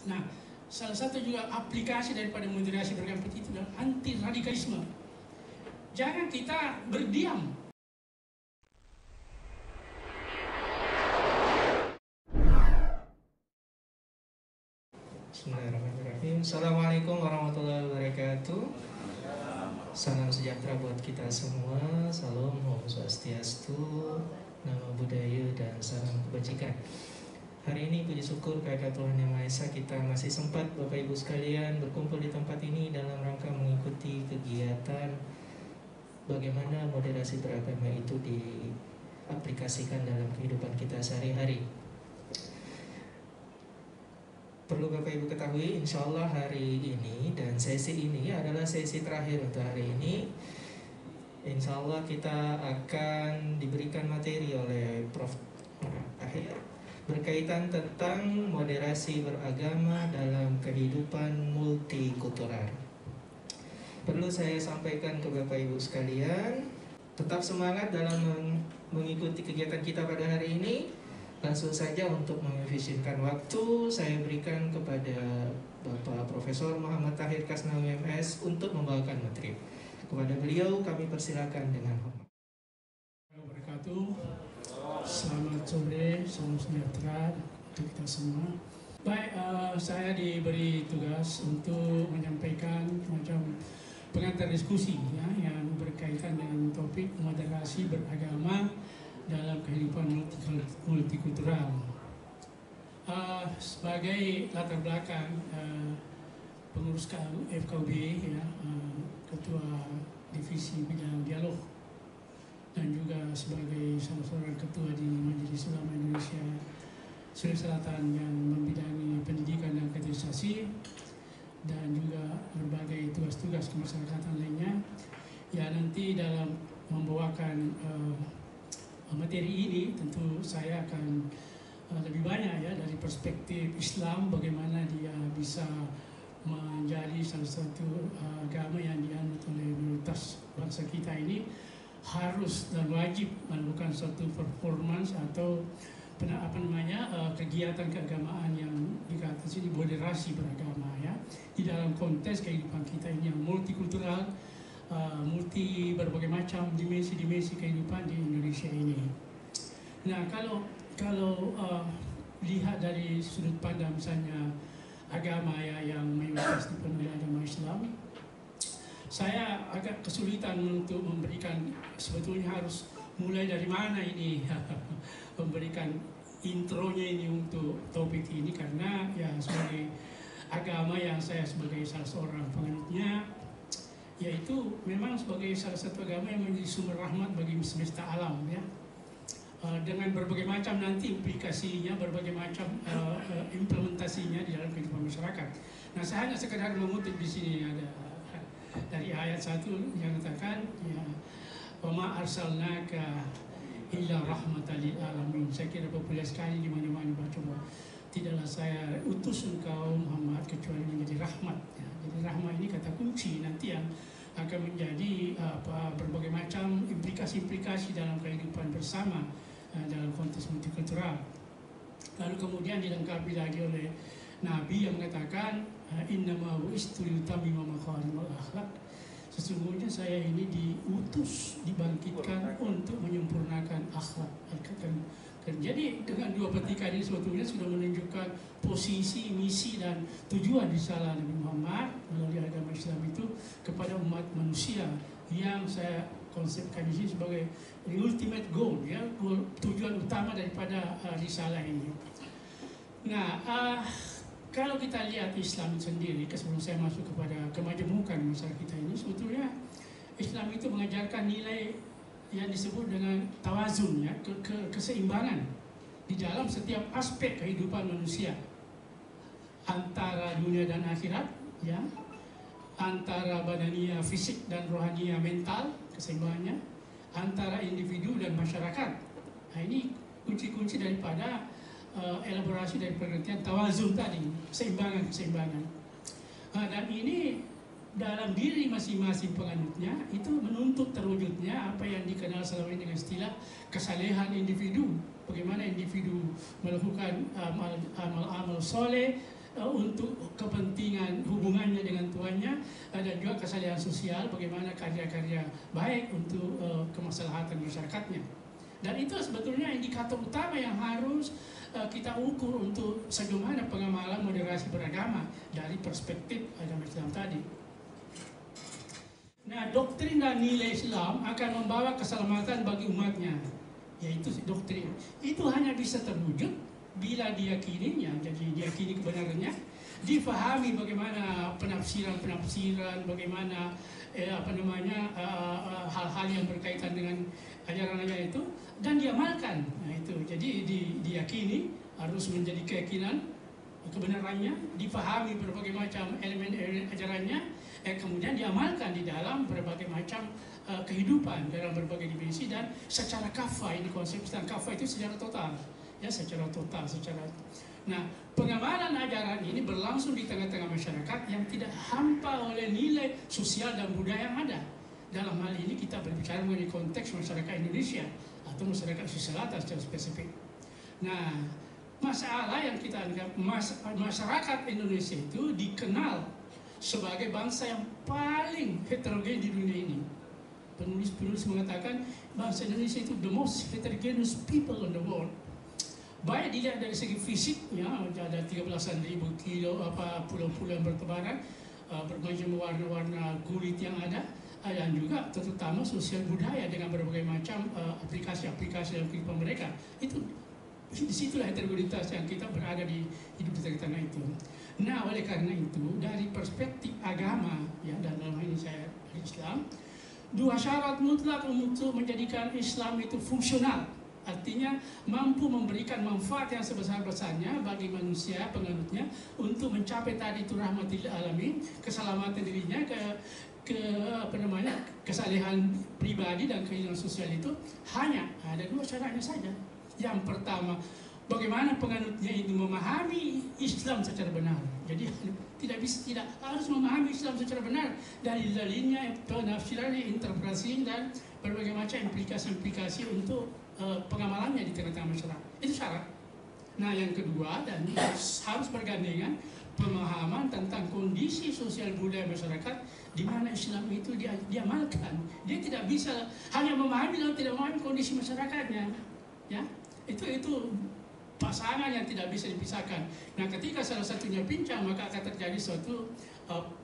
Nah, salah satu juga aplikasi daripada moderasi beragama itu adalah anti radikalisme. Jangan kita berdiam. Bismillahirrahmanirrahim. Assalamualaikum warahmatullahi wabarakatuh. Salam sejahtera buat kita semua. Salam, Om Swastiastu, Namo Buddhaya, dan salam kebajikan. Hari ini puji syukur kehadirat Tuhan Yang Maha Esa, kita masih sempat Bapak Ibu sekalian berkumpul di tempat ini dalam rangka mengikuti kegiatan bagaimana moderasi beragama itu diaplikasikan dalam kehidupan kita sehari-hari. Perlu Bapak Ibu ketahui, insya Allah hari ini dan sesi ini adalah sesi terakhir untuk hari ini. Insya Allah kita akan diberikan materi oleh Prof. Akhir berkaitan tentang moderasi beragama dalam kehidupan multikultural. Perlu saya sampaikan ke Bapak Ibu sekalian, tetap semangat dalam mengikuti kegiatan kita pada hari ini. Langsung saja untuk mengefisienkan waktu, saya berikan kepada Bapak Profesor Muhammad Tahir Kasnawi MS untuk membawakan materi. Kepada beliau kami persilakan dengan hormat. Wabarakatuh. Selamat sore, salam sejahtera untuk kita semua. Baik, saya diberi tugas untuk menyampaikan macam pengantar diskusi ya, yang berkaitan dengan topik moderasi beragama dalam kehidupan multikultural. Sebagai latar belakang pengurus FKUB ya, ketua divisi bidang dialog, dan juga sebagai salah seorang ketua di Majelis Ulama Indonesia Sulawesi Selatan yang membidangi pendidikan dan kaderisasi, dan juga berbagai tugas-tugas kemasyarakatan lainnya. Ya, nanti dalam membawakan materi ini tentu saya akan lebih banyak ya dari perspektif Islam, bagaimana dia bisa menjadi salah satu agama yang dianut oleh mayoritas bangsa kita ini, harus dan wajib melakukan suatu performance atau kegiatan keagamaan yang dikatakan sini moderasi beragama ya, di dalam konteks kehidupan kita ini yang multikultural, multi berbagai macam dimensi kehidupan di Indonesia ini. Nah, kalau lihat dari sudut pandang misalnya agama ya yang mayoritas dipenuhi agama Islam, saya agak kesulitan untuk memberikan sebetulnya harus mulai dari mana ini memberikan intronya ini untuk topik ini, karena ya sebagai agama yang saya sebagai salah seorang penganutnya, yaitu memang sebagai salah satu agama yang menjadi sumber rahmat bagi semesta alam ya, dengan berbagai macam nanti implikasinya, berbagai macam implementasinya di dalam kehidupan masyarakat. Nah, saya hanya sekedar mengutip di sini ada dari ayat 1 yang katakan ya, wa ma arsalnaka illa rahmatan lil alamin. Saya kira populer sekali di mana-mana baca, tidaklah saya utus engkau Muhammad kecuali menjadi rahmat ya. Jadi rahmat ini kata kunci nanti yang akan menjadi berbagai macam implikasi-implikasi dalam kehidupan bersama dalam konteks multikultural. Lalu kemudian dilengkapi lagi oleh Nabi yang mengatakan innama bu'istu liyutammima makarimal akhlak. Sesungguhnya saya ini diutus, dibangkitkan untuk menyempurnakan akhlak. Jadi dengan dua petikan ini sebetulnya sudah menunjukkan posisi, misi, dan tujuan risalah Nabi Muhammad melalui agama Islam itu kepada umat manusia, yang saya konsepkan di sini sebagai the ultimate goal ya, tujuan utama daripada risalah ini. Nah, kalau kita lihat Islam sendiri, sebelum saya masuk kepada kemajemukan masyarakat kita ini, sebetulnya Islam itu mengajarkan nilai yang disebut dengan tawazun ya, keseimbangan di dalam setiap aspek kehidupan manusia, antara dunia dan akhirat ya, antara badania fisik dan rohania mental, keseimbangannya, antara individu dan masyarakat. Nah, ini kunci-kunci daripada elaborasi dari pengertian tawazun tadi, keseimbangan. Dan ini dalam diri masing-masing penganutnya itu menuntut terwujudnya apa yang dikenal selama ini dengan istilah kesalehan individu. Bagaimana individu melakukan amal soleh untuk kepentingan hubungannya dengan tuannya, dan juga kesalahan sosial, bagaimana karya-karya baik untuk kemaslahatan masyarakatnya. Dan itu sebetulnya indikator utama yang harus kita ukur untuk bagaimana pengamalan moderasi beragama dari perspektif agama Islam tadi. Nah, doktrin dan nilai Islam akan membawa keselamatan bagi umatnya, yaitu doktrin. Itu hanya bisa terwujud bila diyakininya, jadi diyakini kebenarannya, difahami bagaimana penafsiran-penafsiran, bagaimana hal-hal yang berkaitan dengan ajaran-ajaran itu, dan diamalkan. Nah itu, jadi diyakini harus menjadi keyakinan kebenarannya, difahami berbagai macam elemen ajarannya, kemudian diamalkan di dalam berbagai macam kehidupan dalam berbagai dimensi, dan secara kafah. Ini konsep tentang kafah itu secara total, ya, secara total, Nah, pengamalan ajaran ini berlangsung di tengah-tengah masyarakat yang tidak hampa oleh nilai sosial dan budaya yang ada. Dalam hal ini kita berbicara mengenai konteks masyarakat Indonesia atau masyarakat Sulawesi Selatan secara spesifik. Nah, masalah yang kita anggap masyarakat Indonesia itu dikenal sebagai bangsa yang paling heterogen di dunia ini. Penulis-penulis mengatakan bangsa Indonesia itu the most heterogeneous people in the world. Baik dilihat dari segi fisiknya, ada 13.000 kilo pulau-pulau yang bertebaran, bermacam warna-warna kulit yang ada, dan juga terutama sosial budaya dengan berbagai macam aplikasi-aplikasi dalam kehidupan mereka. Itu disitulah heterogenitas yang kita berada di hidup di tengah itu. Nah, oleh karena itu dari perspektif agama, ya, dan dalam hal ini saya dari Islam, dua syarat mutlak untuk menjadikan Islam itu fungsional. Artinya mampu memberikan manfaat yang sebesar-besarnya bagi manusia penganutnya untuk mencapai tadi itu rahmatil alamin, keselamatan dirinya, kesalehan pribadi dan kehidupan sosial itu hanya ada dua syaratnya saja. Yang pertama, bagaimana penganutnya itu memahami Islam secara benar. Jadi tidak harus memahami Islam secara benar, dalil-dalilnya, penafsirannya, interpretasi, dan berbagai macam implikasi-implikasi untuk pengamalannya di tengah-tengah masyarakat. Itu syarat. Nah, yang kedua, dan harus bergandengan pemahaman tentang kondisi sosial budaya masyarakat di mana Islam itu diamalkan. Dia tidak bisa hanya memahami dan tidak memahami kondisi masyarakatnya. Ya, itu pasangan yang tidak bisa dipisahkan. Nah, ketika salah satunya pincang, maka akan terjadi suatu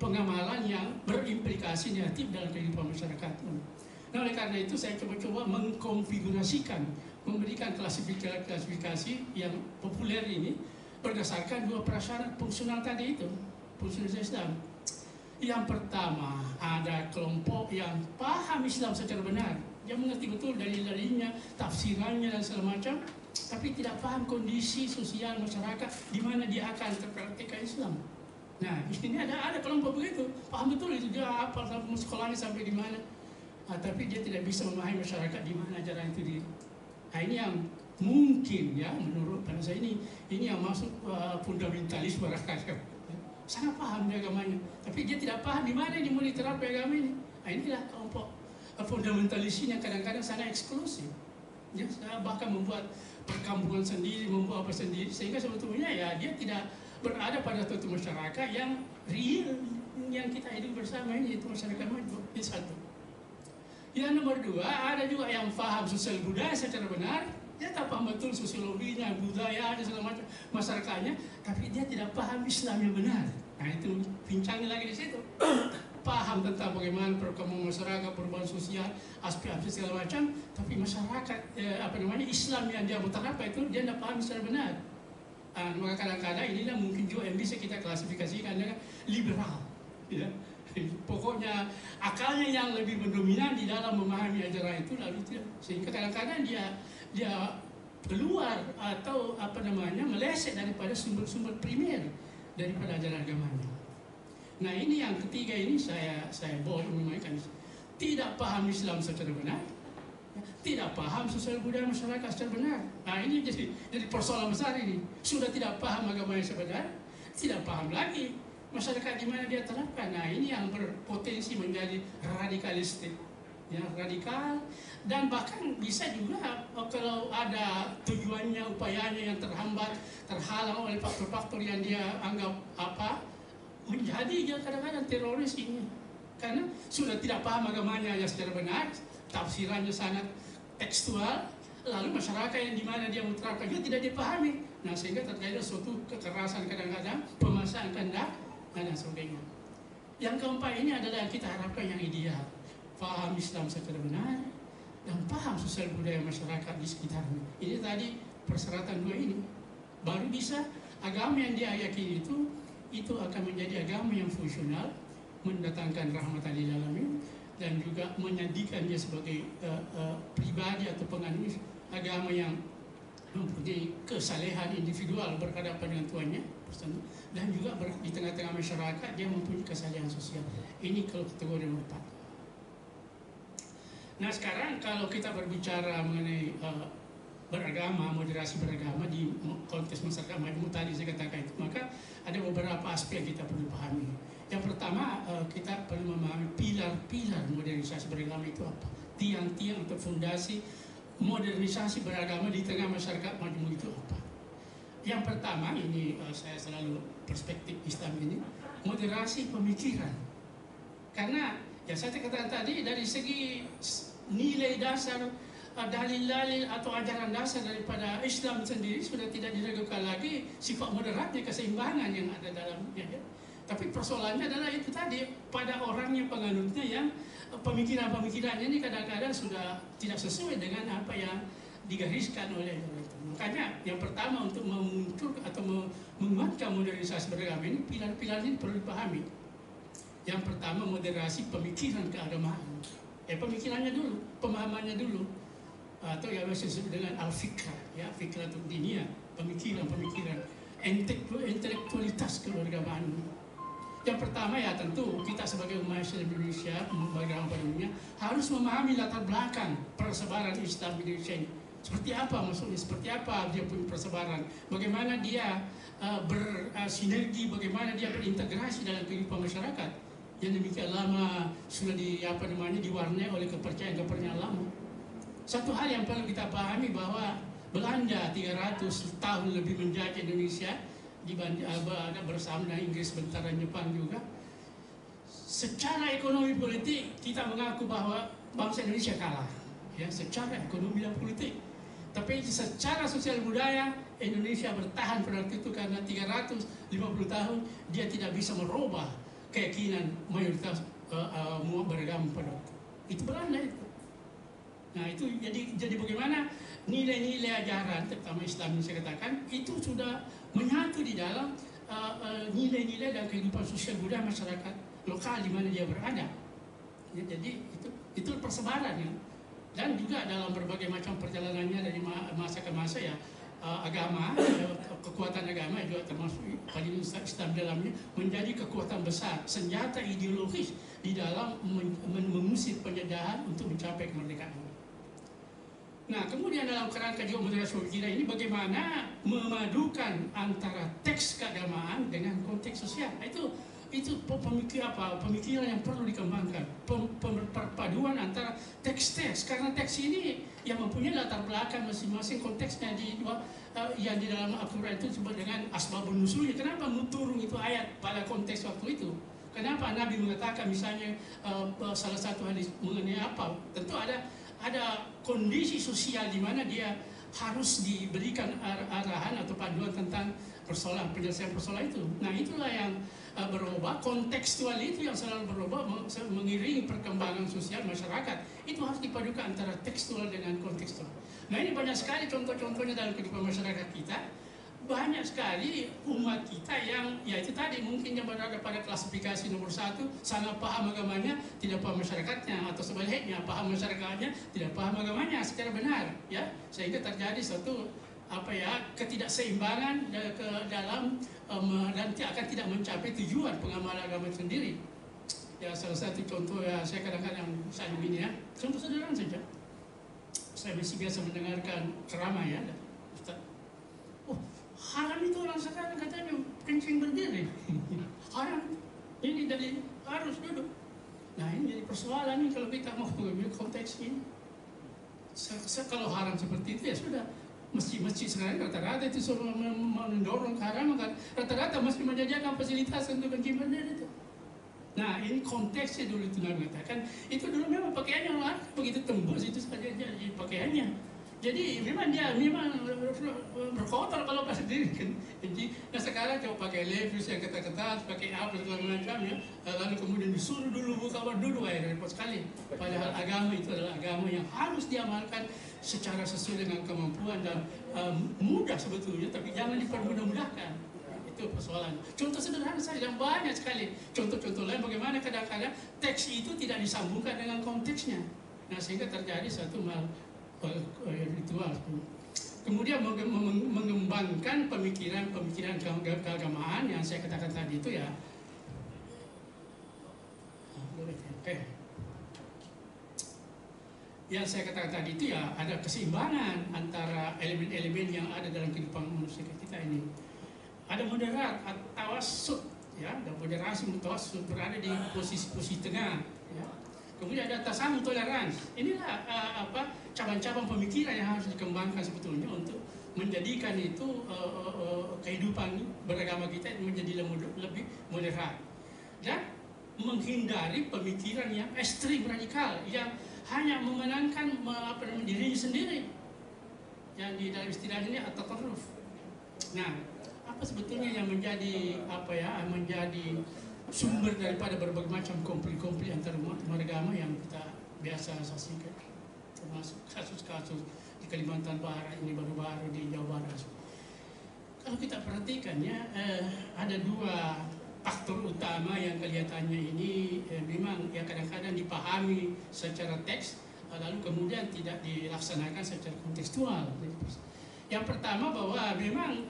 pengamalan yang berimplikasi negatif dalam kehidupan masyarakat. Nah, oleh karena itu saya coba mengkonfigurasikan, memberikan klasifikasi yang populer ini berdasarkan dua prasyarat fungsional tadi itu, fungsional Islam. Yang pertama, ada kelompok yang paham Islam secara benar, dia mengerti betul dalil-dalilnya, tafsirannya dan segala macam, tapi tidak paham kondisi sosial masyarakat di mana dia akan terpraktikkan Islam. Nah, di sini ada kelompok begitu, paham betul itu, dia hafal sampai sekolahnya sampai di mana. Tapi dia tidak bisa memahami masyarakat di mana ajaran itu diri. Nah, ini yang mungkin, ya, menurut pada saya ini yang masuk fundamentalis barangkali. Sangat paham di agamanya, tapi dia tidak paham di mana ini mau diterapkan agama ini. Nah, inilah kelompok fundamentalis yang kadang-kadang sangat eksklusif. Ya, bahkan membuat perkampungan sendiri, membuat apa sendiri, sehingga sebetulnya ya dia tidak berada pada suatu masyarakat yang real yang kita hidup bersama ini, itu masyarakat maju. Itu satu. Yang nomor dua, ada juga yang paham sosial budaya secara benar, dia tak paham betul sosiologinya, budaya, segala macam masyarakatnya, tapi dia tidak paham Islam yang benar. Nah, itu bincangnya lagi di situ. Paham tentang bagaimana perkembangan masyarakat, perubahan sosial, aspek-aspek segala macam, tapi masyarakat Islam yang dia mutarabah itu dia tidak paham secara benar. Maka kadang-kadang inilah mungkin juga yang bisa kita klasifikasikan dengan liberal, ya. Pokoknya akalnya yang lebih mendominan di dalam memahami ajaran itu, lalu sehingga kadang-kadang dia keluar atau meleset daripada sumber-sumber primer daripada ajaran agamanya. Nah, ini yang ketiga ini saya boleh memainkan, tidak paham Islam secara benar, tidak paham sosial budaya masyarakat secara benar. Nah, ini jadi persoalan besar ini. Sudah tidak paham agama yang sebenar, tidak paham lagi masyarakat di mana dia terapkan. Nah, ini yang berpotensi menjadi radikalistik. ya radikal, dan bahkan bisa juga kalau ada tujuannya, upayanya yang terhalang oleh faktor-faktor yang dia anggap menjadi dia kadang-kadang teroris ini, karena sudah tidak paham agamanya yang secara benar, tafsirannya sangat tekstual, lalu masyarakat yang dimana dia menerapkan juga tidak dipahami. Nah, sehingga terjadi suatu kekerasan kadang-kadang, pemaksaan kehendak dan sebagainya. Yang keempat ini adalah yang kita harapkan yang ideal, paham Islam secara benar dan paham sosial budaya masyarakat di sekitarnya. Ini tadi persyaratan dua ini, baru bisa agama yang dia yakini itu akan menjadi agama yang fungsional, mendatangkan rahmatan lil alamin, dan juga menjadikan dia sebagai pribadi atau penganut agama yang mempunyai kesalehan individual berhadapan dengan tuannya, dan juga di tengah-tengah masyarakat dia mempunyai kesalehan sosial. Ini kalau kategori nomor 4. Nah, sekarang kalau kita berbicara mengenai beragama, moderasi beragama di konteks masyarakat majmuk tadi saya katakan itu, maka ada beberapa aspek yang kita perlu pahami. Yang pertama, kita perlu memahami pilar-pilar modernisasi beragama itu apa, tiang-tiang atau fondasi modernisasi beragama di tengah masyarakat majmuk itu apa. Yang pertama ini, saya selalu perspektif Islam ini, moderasi pemikiran. Karena ya saya katakan tadi, dari segi nilai dasar, dalil-dalil atau ajaran dasar daripada Islam sendiri sudah tidak diragukan lagi sifat moderatnya, keseimbangan yang ada dalamnya. Ya. Tapi persoalannya adalah itu tadi, pada orangnya, penganutnya, yang pemikiran-pemikirannya ini kadang-kadang sudah tidak sesuai dengan apa yang digariskan oleh itu. Makanya yang pertama untuk memuncul atau menguatkan modernisasi beragama ini, pilar-pilar ini perlu dipahami. Yang pertama, moderasi pemikiran keagamaan. Pemikirannya dulu, pemahamannya dulu, atau yang disebut dengan al-fikra, ya, fikratul diniyah, pemikiran-pemikiran, intelektualitas keagamaan. Yang pertama ya tentu kita sebagai umat Islam Indonesia, beragama pada umumnya, harus memahami latar belakang persebaran Islam Indonesia ini. Seperti apa maksudnya, seperti apa dia punya persebaran, bagaimana dia bersinergi, bagaimana dia berintegrasi dalam kehidupan masyarakat yang demikian lama sudah diwarnai oleh kepercayaan lama. Satu hal yang perlu kita pahami bahwa Belanda 300 tahun lebih menjajah Indonesia, bersama dengan Inggris, sebentar dan Jepang juga. Secara ekonomi politik kita mengaku bahwa bangsa Indonesia kalah, ya, secara ekonomi dan politik. Tapi secara sosial budaya Indonesia bertahan pada waktu itu karena 350 tahun dia tidak bisa merubah keyakinan mayoritas beragama pada waktu itu. Belanda itu. Nah itu jadi bagaimana nilai-nilai ajaran terutama Islam yang saya katakan itu sudah menyatu di dalam nilai-nilai dan kehidupan sosial budaya masyarakat lokal di mana dia berada. Ya, jadi itu persebarannya, dan juga dalam berbagai macam perjalanannya dari masa ke masa ya, agama, kekuatan agama juga termasuk paling Islam dalamnya menjadi kekuatan besar, senjata ideologis di dalam mengusir penjajahan untuk mencapai kemerdekaan. Nah, kemudian dalam kerangka juga moderasi pemikiran ini bagaimana memadukan antara teks keagamaan dengan konteks sosial. Itu pemikiran yang perlu dikembangkan, perpaduan antara teks-teks, karena teks ini yang mempunyai latar belakang masing-masing konteksnya yang di dalam Al-Quran itu disebut dengan asbabun nuzulnya. Kenapa turun itu ayat pada konteks waktu itu? Kenapa Nabi mengatakan misalnya salah satu hadis mengenai apa? Tentu ada kondisi sosial di mana dia harus diberikan arahan atau panduan tentang penyelesaian persoalan itu. Nah, itulah yang berubah, kontekstual itu yang selalu berubah mengiringi perkembangan sosial masyarakat. Itu harus dipadukan antara tekstual dengan kontekstual. Nah, ini banyak sekali contoh-contohnya dalam kehidupan masyarakat kita. Banyak sekali umat kita yang ya itu tadi mungkin yang berada pada klasifikasi nomor 1, sangat paham agamanya, tidak paham masyarakatnya, atau sebaliknya paham masyarakatnya, tidak paham agamanya secara benar, ya, sehingga terjadi suatu ketidakseimbangan ke dalam dan akan tidak mencapai tujuan pengamalan agama sendiri. Ya, salah satu contoh ya saya kadang-kadang saya begini ya, contoh sederhana saja. Saya masih biasa mendengarkan ceramah ya, Ustaz. Haram itu orang sekarang katanya kencing berdiri. Haram ini dari harus duduk. Nah ini jadi persoalan nih kalau kita mau mengambil konteks ini. Kalau haram seperti itu ya sudah, masjid sekarang rata-rata itu semua mendorong haraman kan, rata-rata masih menyediakan fasilitas untuk beribadah itu. Nah ini konteksnya dulu itu mengatakan itu dulu memang pakaiannya orang begitu tembus itu saja jadi pakaiannya. Jadi memang dia berkotor kalau pas diri kan. Jadi nah sekarang coba pakai levis yang ketat-ketat, pakai apa segala macam ya, lalu kemudian disuruh dulu buka dulu repot sekali. Padahal agama itu adalah agama yang harus diamalkan secara sesuai dengan kemampuan dan mudah sebetulnya, tapi jangan dipermudah-mudahkan. Itu persoalan. Contoh sederhana saja dan banyak sekali contoh-contoh lain bagaimana kadang-kadang teks itu tidak disambungkan dengan konteksnya. Nah sehingga terjadi satu ritual. Kemudian mengembangkan pemikiran keagamaan yang saya katakan tadi itu ya. Yang saya katakan tadi itu ya ada keseimbangan antara elemen-elemen yang ada dalam kehidupan manusia kita ini. Ada moderat atau tawassut ya, dan moderasi mutawassut berada di posisi tengah ya. Kemudian ada tasamuh, toleransi. Inilah cabang-cabang pemikiran yang harus dikembangkan sebetulnya untuk menjadikan itu kehidupan beragama kita menjadi lebih moderat dan menghindari pemikiran yang ekstrim radikal yang hanya memenangkan dirinya sendiri yang di dalam istilah ini at-tatarruf. Nah, apa sebetulnya yang menjadi menjadi sumber daripada berbagai macam konflik-konflik antara umat beragama yang kita biasa saksikan, termasuk kasus-kasus di Kalimantan Barat ini baru-baru di Jawa Barat. Kalau kita perhatikan ya, ada dua faktor utama yang kelihatannya ini memang ya kadang-kadang dipahami secara teks, lalu kemudian tidak dilaksanakan secara kontekstual. Yang pertama bahwa memang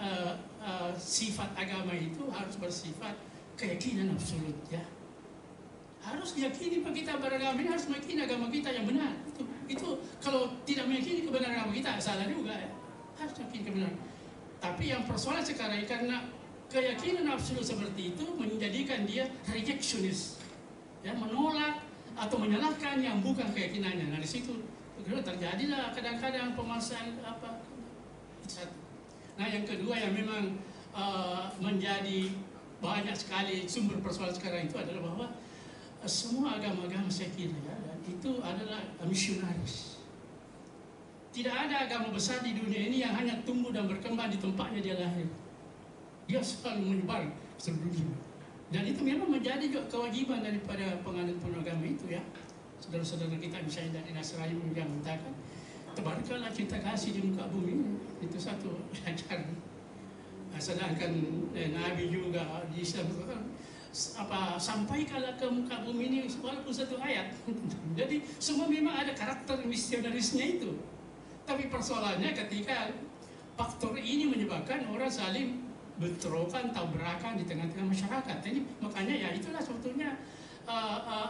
sifat agama itu harus bersifat keyakinan absolut ya. Harus diyakini bahwa kita beragama ini harus meyakini agama kita yang benar. Itu kalau tidak meyakini kebenaran agama kita salah juga ya. Harus meyakini kebenaran. Tapi yang persoalan sekarang karena keyakinan absolut seperti itu menjadikan dia rejectionist. Ya, menolak atau menyalahkan yang bukan keyakinannya. Nah, di situ terjadilah kadang-kadang pemasaran Nah, yang kedua yang memang menjadi banyak sekali sumber persoalan sekarang itu adalah bahwa semua agama-agama saya kira ya, itu adalah misionaris. Tidak ada agama besar di dunia ini yang hanya tumbuh dan berkembang di tempatnya dia lahir. Dia selalu menyebar seluruh dunia. Dan itu memang menjadi juga kewajiban daripada penganut agama itu ya. Saudara-saudara kita misalnya dari Nasrani yang mengatakan, tebarkanlah cinta kasih di muka bumi. Itu satu ajaran. Sedangkan Nabi juga di Islam sampaikanlah ke muka bumi ini walaupun satu ayat. Jadi semua memang ada karakter misionarisnya itu. Tapi persoalannya ketika faktor ini menyebabkan orang saling bentrokan, tabrakan di tengah-tengah masyarakat. Jadi makanya ya itulah sebetulnya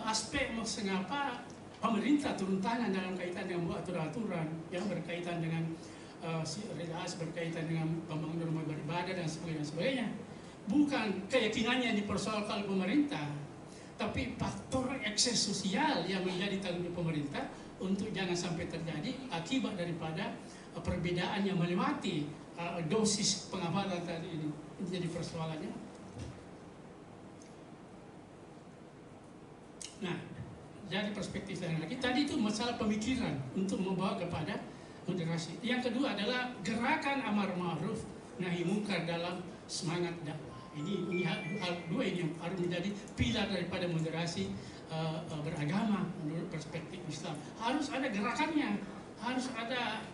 aspek mengapa pemerintah turun tangan dalam kaitan dengan membuat aturan-aturan yang berkaitan dengan relasi, berkaitan dengan pembangunan rumah beribadah dan sebagainya. Bukan keyakinannya dipersoalkan oleh pemerintah, tapi faktor ekses sosial yang menjadi tanggung jawab pemerintah untuk jangan sampai terjadi akibat daripada perbedaan yang melewati dosis pengamatan tadi ini. Jadi persoalannya. Nah, dari perspektif yang lagi tadi itu masalah pemikiran untuk membawa kepada moderasi. Yang kedua adalah gerakan amar ma'ruf nahi mungkar dalam semangat dakwah. Ini hal dua ini yang harus menjadi pilar daripada moderasi beragama menurut perspektif Islam. Harus ada gerakannya, harus ada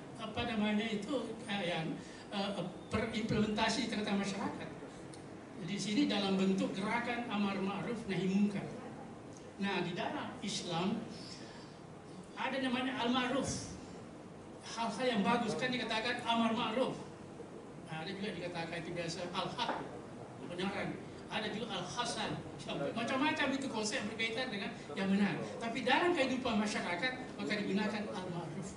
perimplementasi di tengah masyarakat. Di sini dalam bentuk gerakan amar ma'ruf nahi mungkar. Nah, di dalam Islam ada namanya al-ma'ruf. Hal-hal yang bagus kan dikatakan amar ma'ruf. Nah, ada juga dikatakan itu biasa al-haq, kebenaran. Ada juga al-hasan. Macam-macam itu konsep berkaitan dengan yang benar. Tapi dalam kehidupan masyarakat maka digunakan al-ma'ruf.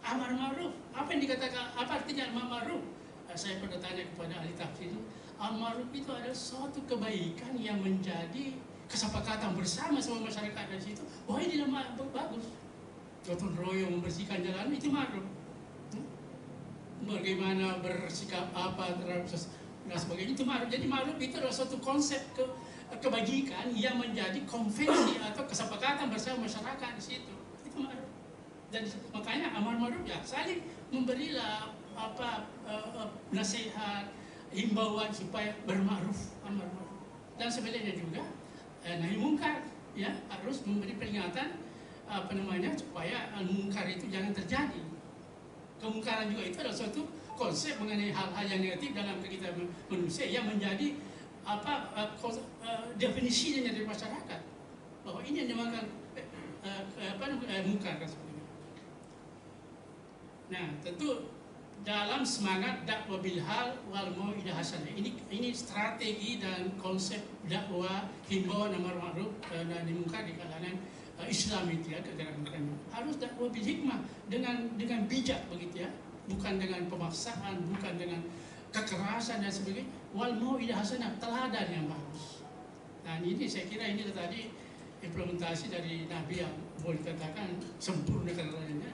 Amar ma'ruf, apa yang dikatakan, apa artinya amar ma'ruf? Saya pernah tanya kepada ahli tafsir, al-ma'ruf itu adalah suatu kebaikan yang menjadi kesepakatan bersama sama masyarakat di situ, wah ini bagus. Gotong royong membersihkan jalan itu ma'ruf. Bagaimana bersikap apa terhadap dan sebagainya itu ma'ruf. Jadi ma'ruf itu adalah suatu konsep kebajikan yang menjadi konvensi atau kesepakatan bersama masyarakat di situ. Itu ma'ruf. Dan makanya amar ma'ruf ya saling memberilah nasihat, himbauan supaya berma'ruf, amar ma'ruf. Dan sebenarnya juga nahi mungkar ya harus memberi peringatan supaya mungkar itu jangan terjadi. Kemungkaran juga itu adalah suatu konsep mengenai hal-hal yang negatif dalam kehidupan manusia yang menjadi definisinya dari masyarakat bahwa ini yang dinamakan mungkar. Nah, tentu dalam semangat dakwah bil hal wal mau'idah hasanah ini strategi dan konsep dakwah himbauan amar ma'ruf dan nahi mungkar di kalangan Islam itu ya, kegerakan harus dakwah bil hikmah dengan bijak begitu ya, bukan dengan pemaksaan, bukan dengan kekerasan dan sebagainya. Wal mau'idah hasanah, teladan yang bagus. Nah ini saya kira ini tadi implementasi dari Nabi yang boleh dikatakan sempurna teladannya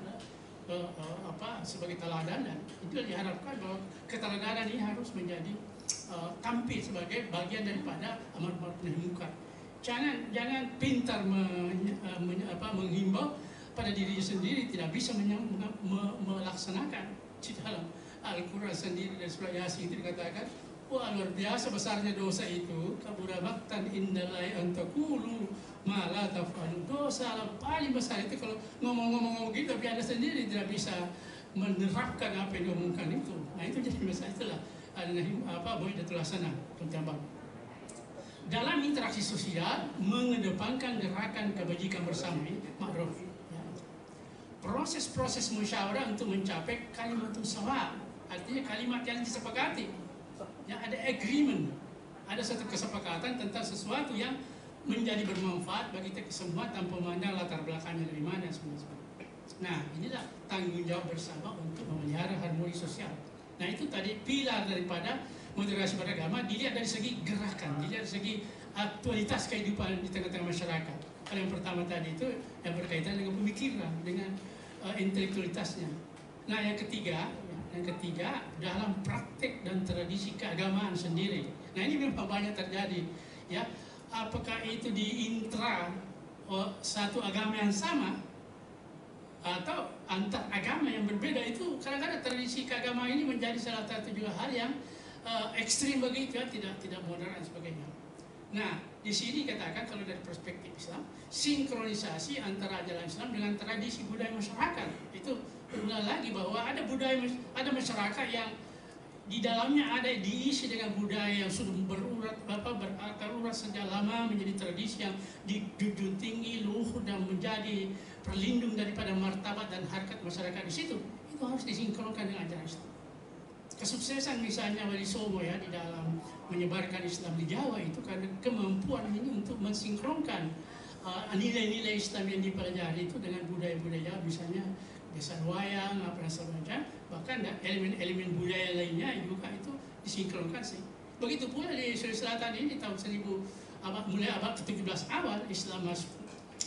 sebagai teladan, dan itu diharapkan bahwa keteladanan ini harus menjadi tampil sebagai bagian daripada amar ma'ruf nahi mungkar. Jangan pintar menghimbau pada diri sendiri, tidak bisa melaksanakan. Di dalam Al-Quran sendiri dan surah Yasin itu dikatakan, wah luar biasa besarnya dosa itu, kabura maqtan indallahi an taqulu ma la taf'alun. Dosa paling besar itu kalau ngomong-ngomong gitu tapi Anda sendiri tidak bisa menerapkan apa yang diomongkan itu. Nah itu jadi masalah, itulah mau'idatul hasanah pencabar. Dalam interaksi sosial mengedepankan gerakan kebajikan bersama ini ma'ruf. Ya. Proses-proses musyawarah untuk mencapai kalimatun sawa, artinya kalimat yang disepakati. Ya, ada agreement, ada satu kesepakatan tentang sesuatu yang menjadi bermanfaat bagi kita semua tanpa memandang latar belakangnya dari mana sebenarnya. Nah, inilah tanggung jawab bersama untuk memelihara harmoni sosial. Nah, itu tadi pilar daripada moderasi beragama, dilihat dari segi gerakan, dilihat dari segi aktualitas kehidupan di tengah-tengah masyarakat. Kalau yang pertama tadi itu yang berkaitan dengan pemikiran, dengan intelektualitasnya. Nah, yang ketiga dalam praktek dan tradisi keagamaan sendiri. Nah, ini memang banyak terjadi, ya. Apakah itu di intra satu agama yang sama atau antar agama yang berbeda, itu kadang-kadang tradisi keagamaan ini menjadi salah satu juga hal yang ekstrim begitu ya, tidak moderat dan sebagainya. Nah, di sini katakan kalau dari perspektif Islam, sinkronisasi antara ajaran Islam dengan tradisi budaya masyarakat. Itu berulang lagi bahwa ada masyarakat yang di dalamnya ada diisi dengan budaya yang sudah berakar urat sejak lama, menjadi tradisi yang dijunjung tinggi, luhur dan menjadi perlindung daripada martabat dan harkat masyarakat di situ. Itu harus disinkronkan dengan ajaran Islam. Kesuksesan misalnya Wali Songo ya di dalam menyebarkan Islam di Jawa itu karena kemampuan ini untuk mensinkronkan nilai-nilai Islam yang dipelajari itu dengan budaya-budaya, misalnya desa wayang, apa dan sebagainya, bahkan elemen-elemen budaya lainnya juga itu disinkronkan sih. Begitu pula di Sulawesi Selatan ini tahun mulai abad ke-17 awal Islam masuk.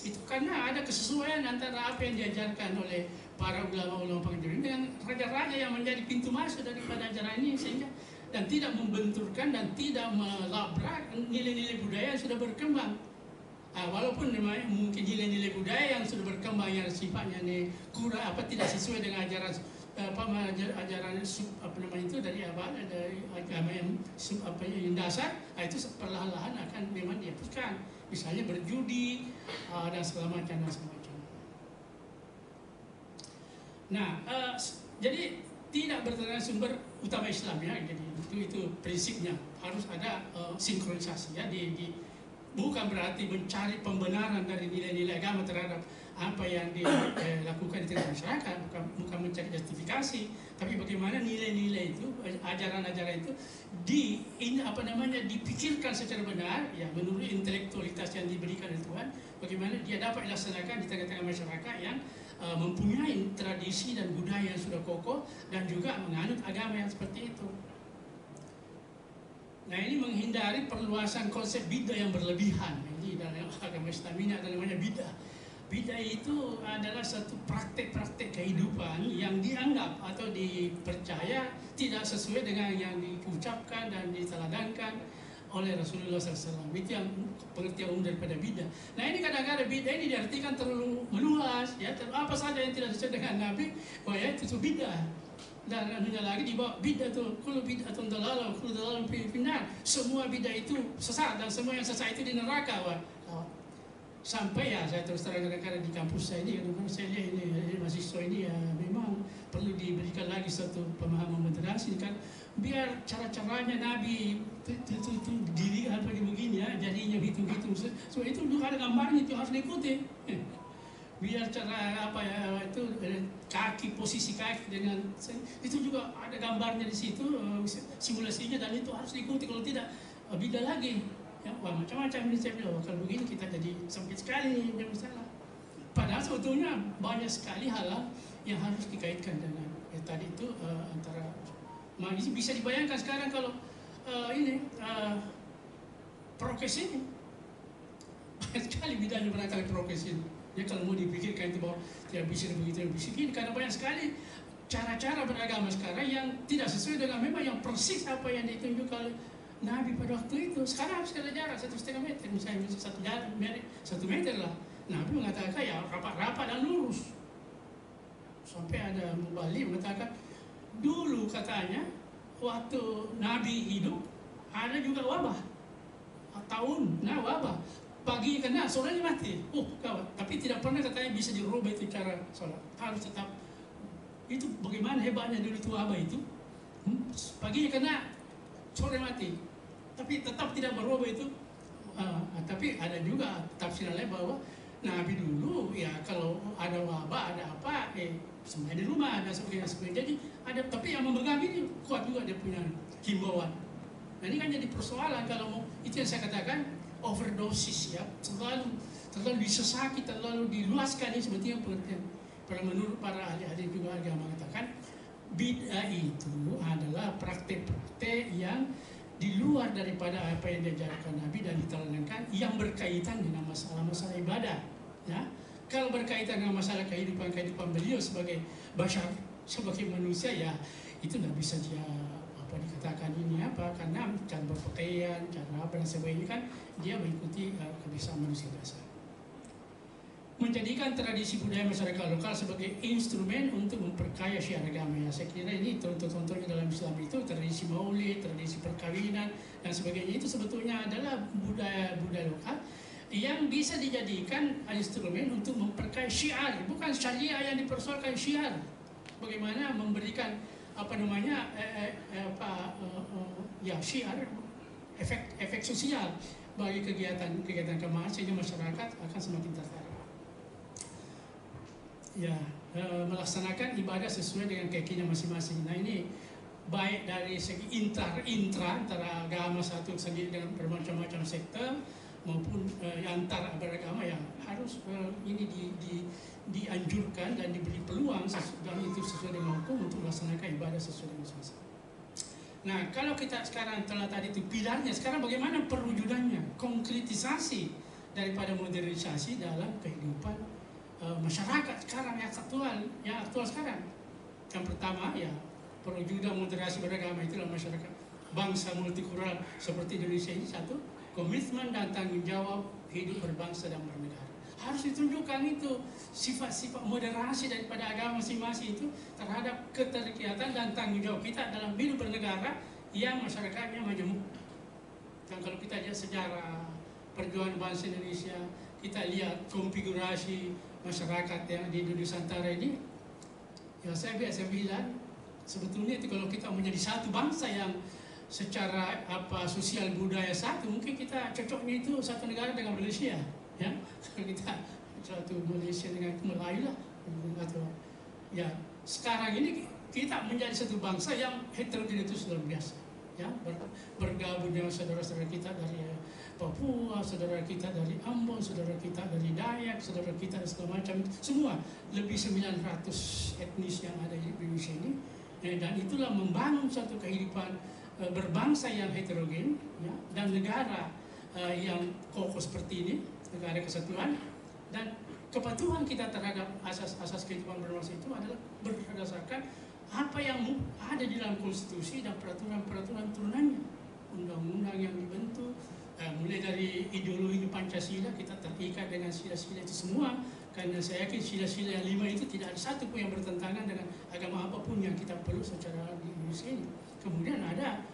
Itu karena ada kesesuaian antara apa yang diajarkan oleh para ulama-ulama pengajaran dengan raja-raja yang menjadi pintu masuk daripada ajaran ini, sehingga dan tidak membenturkan dan tidak melabrak nilai-nilai budaya yang sudah berkembang. Walaupun mungkin nilai-nilai budaya yang sudah berkembang yang sifatnya tidak sesuai dengan ajaran dari agama yang dasar, itu perlahan-lahan akan memang dihapuskan. Misalnya berjudi dan segala macam. Nah, jadi tidak berdasarkan sumber utama Islam ya. Jadi itu prinsipnya harus ada sinkronisasi ya. Bukan berarti mencari pembenaran dari nilai-nilai agama terhadap apa yang dilakukan di tengah masyarakat, bukan mencari justifikasi, tapi bagaimana nilai-nilai itu, ajaran-ajaran itu dipikirkan secara benar ya, menurut intelektualitas yang diberikan oleh Tuhan, bagaimana dia dapat dilaksanakan di tengah-tengah masyarakat yang mempunyai tradisi dan budaya yang sudah kokoh dan juga menganut agama yang seperti itu. Nah, ini menghindari perluasan konsep bidah yang berlebihan. Ini di dalam agama Islam ini ada namanya bidah. Bidah itu adalah satu praktek-praktek kehidupan yang dianggap atau dipercaya tidak sesuai dengan yang diucapkan dan diteladankan oleh Rasulullah SAW. Itu yang pengertian umum daripada bidah. Nah ini kadang-kadang bidah ini diartikan terlalu meluas, ya, apa saja yang tidak sesuai dengan Nabi, oh ya itu bidah. Dan anunya lagi dibawa bidah itu, kullu bid'atun dalalah, kullu dalalah fi finnar. Semua bidah itu sesat dan semua yang sesat itu di neraka, Wak. Sampai ya saya terus terang kadang-kadang di kampus saya ini, kadang-kadang saya lihat ini mahasiswa ini ya memang perlu diberikan lagi satu pemahaman moderasi kan, biar cara-caranya Nabi itu diri apa begini ya, jadinya hitung-hitung, so itu dulu ada gambarnya itu harus diikuti. Biar cara apa ya itu kaki, posisi kaki dengan itu juga ada gambarnya di situ, simulasinya, dan itu harus diikuti, kalau tidak beda lagi. Ya, wah, macam-macam ini saya bilang, kalau begini kita jadi sempit sekali yang masalah. Padahal sebetulnya banyak sekali hal yang harus dikaitkan dengan tadi itu antara bisa dibayangkan sekarang kalau prokes ini banyak sekali bedanya barangkali prokes ini. Ya kalau mau dipikirkan itu bahwa tidak bisa begitu, tidak bisa gini, karena banyak sekali cara-cara beragama sekarang yang tidak sesuai dengan memang yang persis apa yang ditunjukkan oleh Nabi pada waktu itu. Sekarang harus ada jarak 1,5 meter, misalnya 1 meter lah. Nabi mengatakan ya rapat-rapat dan lurus. Sampai ada mubalik mengatakan dulu katanya waktu Nabi hidup ada juga wabah, wabah. Pagi kena, sorenya mati. Kawan. Tapi tidak pernah katanya bisa dirubah itu cara sholat. Harus tetap. Itu bagaimana hebatnya dulu itu wabah itu. Paginya kena, sore mati. Tapi tetap tidak berubah itu. Tapi ada juga tafsiran lain bahwa Nabi dulu ya kalau ada wabah, ada apa, semuanya di rumah, ada sebagainya. Jadi ada, tapi yang memegang ini kuat juga dia punya himbauan. Nah ini kan jadi persoalan kalau mau, itu yang saya katakan overdosis ya, terlalu disesaki, terlalu diluaskan, ini sebetulnya pengertian. Menurut para ahli-ahli juga agama mengatakan bid'ah itu adalah praktek-praktek yang di luar daripada apa yang diajarkan Nabi dan ditelanjangkan, yang berkaitan dengan masalah-masalah ibadah. Ya, kalau berkaitan dengan masalah kehidupan beliau sebagai bashar, sebagai manusia, ya itu tidak bisa dia dikatakan ini apa, karena cara berpakaian, cara apa dan sebagainya kan dia mengikuti kebiasaan manusia dasar. Menjadikan tradisi budaya masyarakat lokal sebagai instrumen untuk memperkaya syiar agama. Ya, saya kira ini contoh-contohnya dalam Islam itu tradisi maulid, tradisi perkawinan dan sebagainya, itu sebetulnya adalah budaya lokal yang bisa dijadikan instrumen untuk memperkaya syiar, bukan syariah yang dipersoalkan, syiar. Bagaimana memberikan syiar, efek sosial bagi kegiatan keagamaan sehingga masyarakat akan semakin tertarik. Ya, melaksanakan ibadah sesuai dengan keyakinan masing-masing. Nah ini baik dari segi intra antara agama satu sendiri dengan bermacam-macam sektor maupun antar beragama, yang harus ini dianjurkan dan diberi peluang dan itu sesuai dengan hukum untuk melaksanakan ibadah sesuai dengan masing-masing. Nah kalau kita sekarang telah tadi itu pilarnya, sekarang bagaimana perwujudannya, konkretisasi daripada modernisasi dalam kehidupan masyarakat sekarang yang aktual sekarang. Yang pertama ya perwujudan moderasi beragama itulah masyarakat bangsa multikultural seperti Indonesia ini, satu, komitmen dan tanggung jawab hidup berbangsa dan bernegara. Harus ditunjukkan itu sifat-sifat moderasi daripada agama masing-masing itu terhadap keterikatan dan tanggung jawab kita dalam hidup bernegara yang masyarakatnya majemuk. Dan kalau kita lihat sejarah perjuangan bangsa Indonesia, kita lihat konfigurasi masyarakat yang di Indonesia Nusantara ini, ya saya biasa bilang sebetulnya itu kalau kita menjadi satu bangsa yang secara sosial budaya satu, mungkin kita cocoknya itu satu negara dengan Malaysia, ya. Kalau kita satu Malaysia dengan Melayu lah, atau ya sekarang ini kita menjadi satu bangsa yang heterogen itu luar biasa, ya, bergabung dengan saudara-saudara kita dari Papua, saudara kita dari Ambon, saudara kita dari Dayak, saudara kita dari segala macam, semua lebih 900 etnis yang ada di Indonesia ini, dan itulah membangun satu kehidupan berbangsa yang heterogen, ya, dan negara yang kokoh seperti ini, negara kesatuan, dan kepatuhan kita terhadap asas-asas kehidupan berbangsa itu adalah berdasarkan apa yang ada di dalam konstitusi dan peraturan-peraturan turunannya, undang-undang yang dibentuk, mulai dari ideologi Pancasila kita terikat dengan sila-sila itu semua, karena saya yakin sila-sila yang 5 itu tidak ada satu pun yang bertentangan dengan agama apapun yang kita peluk secara di Indonesia ini. Kemudian ada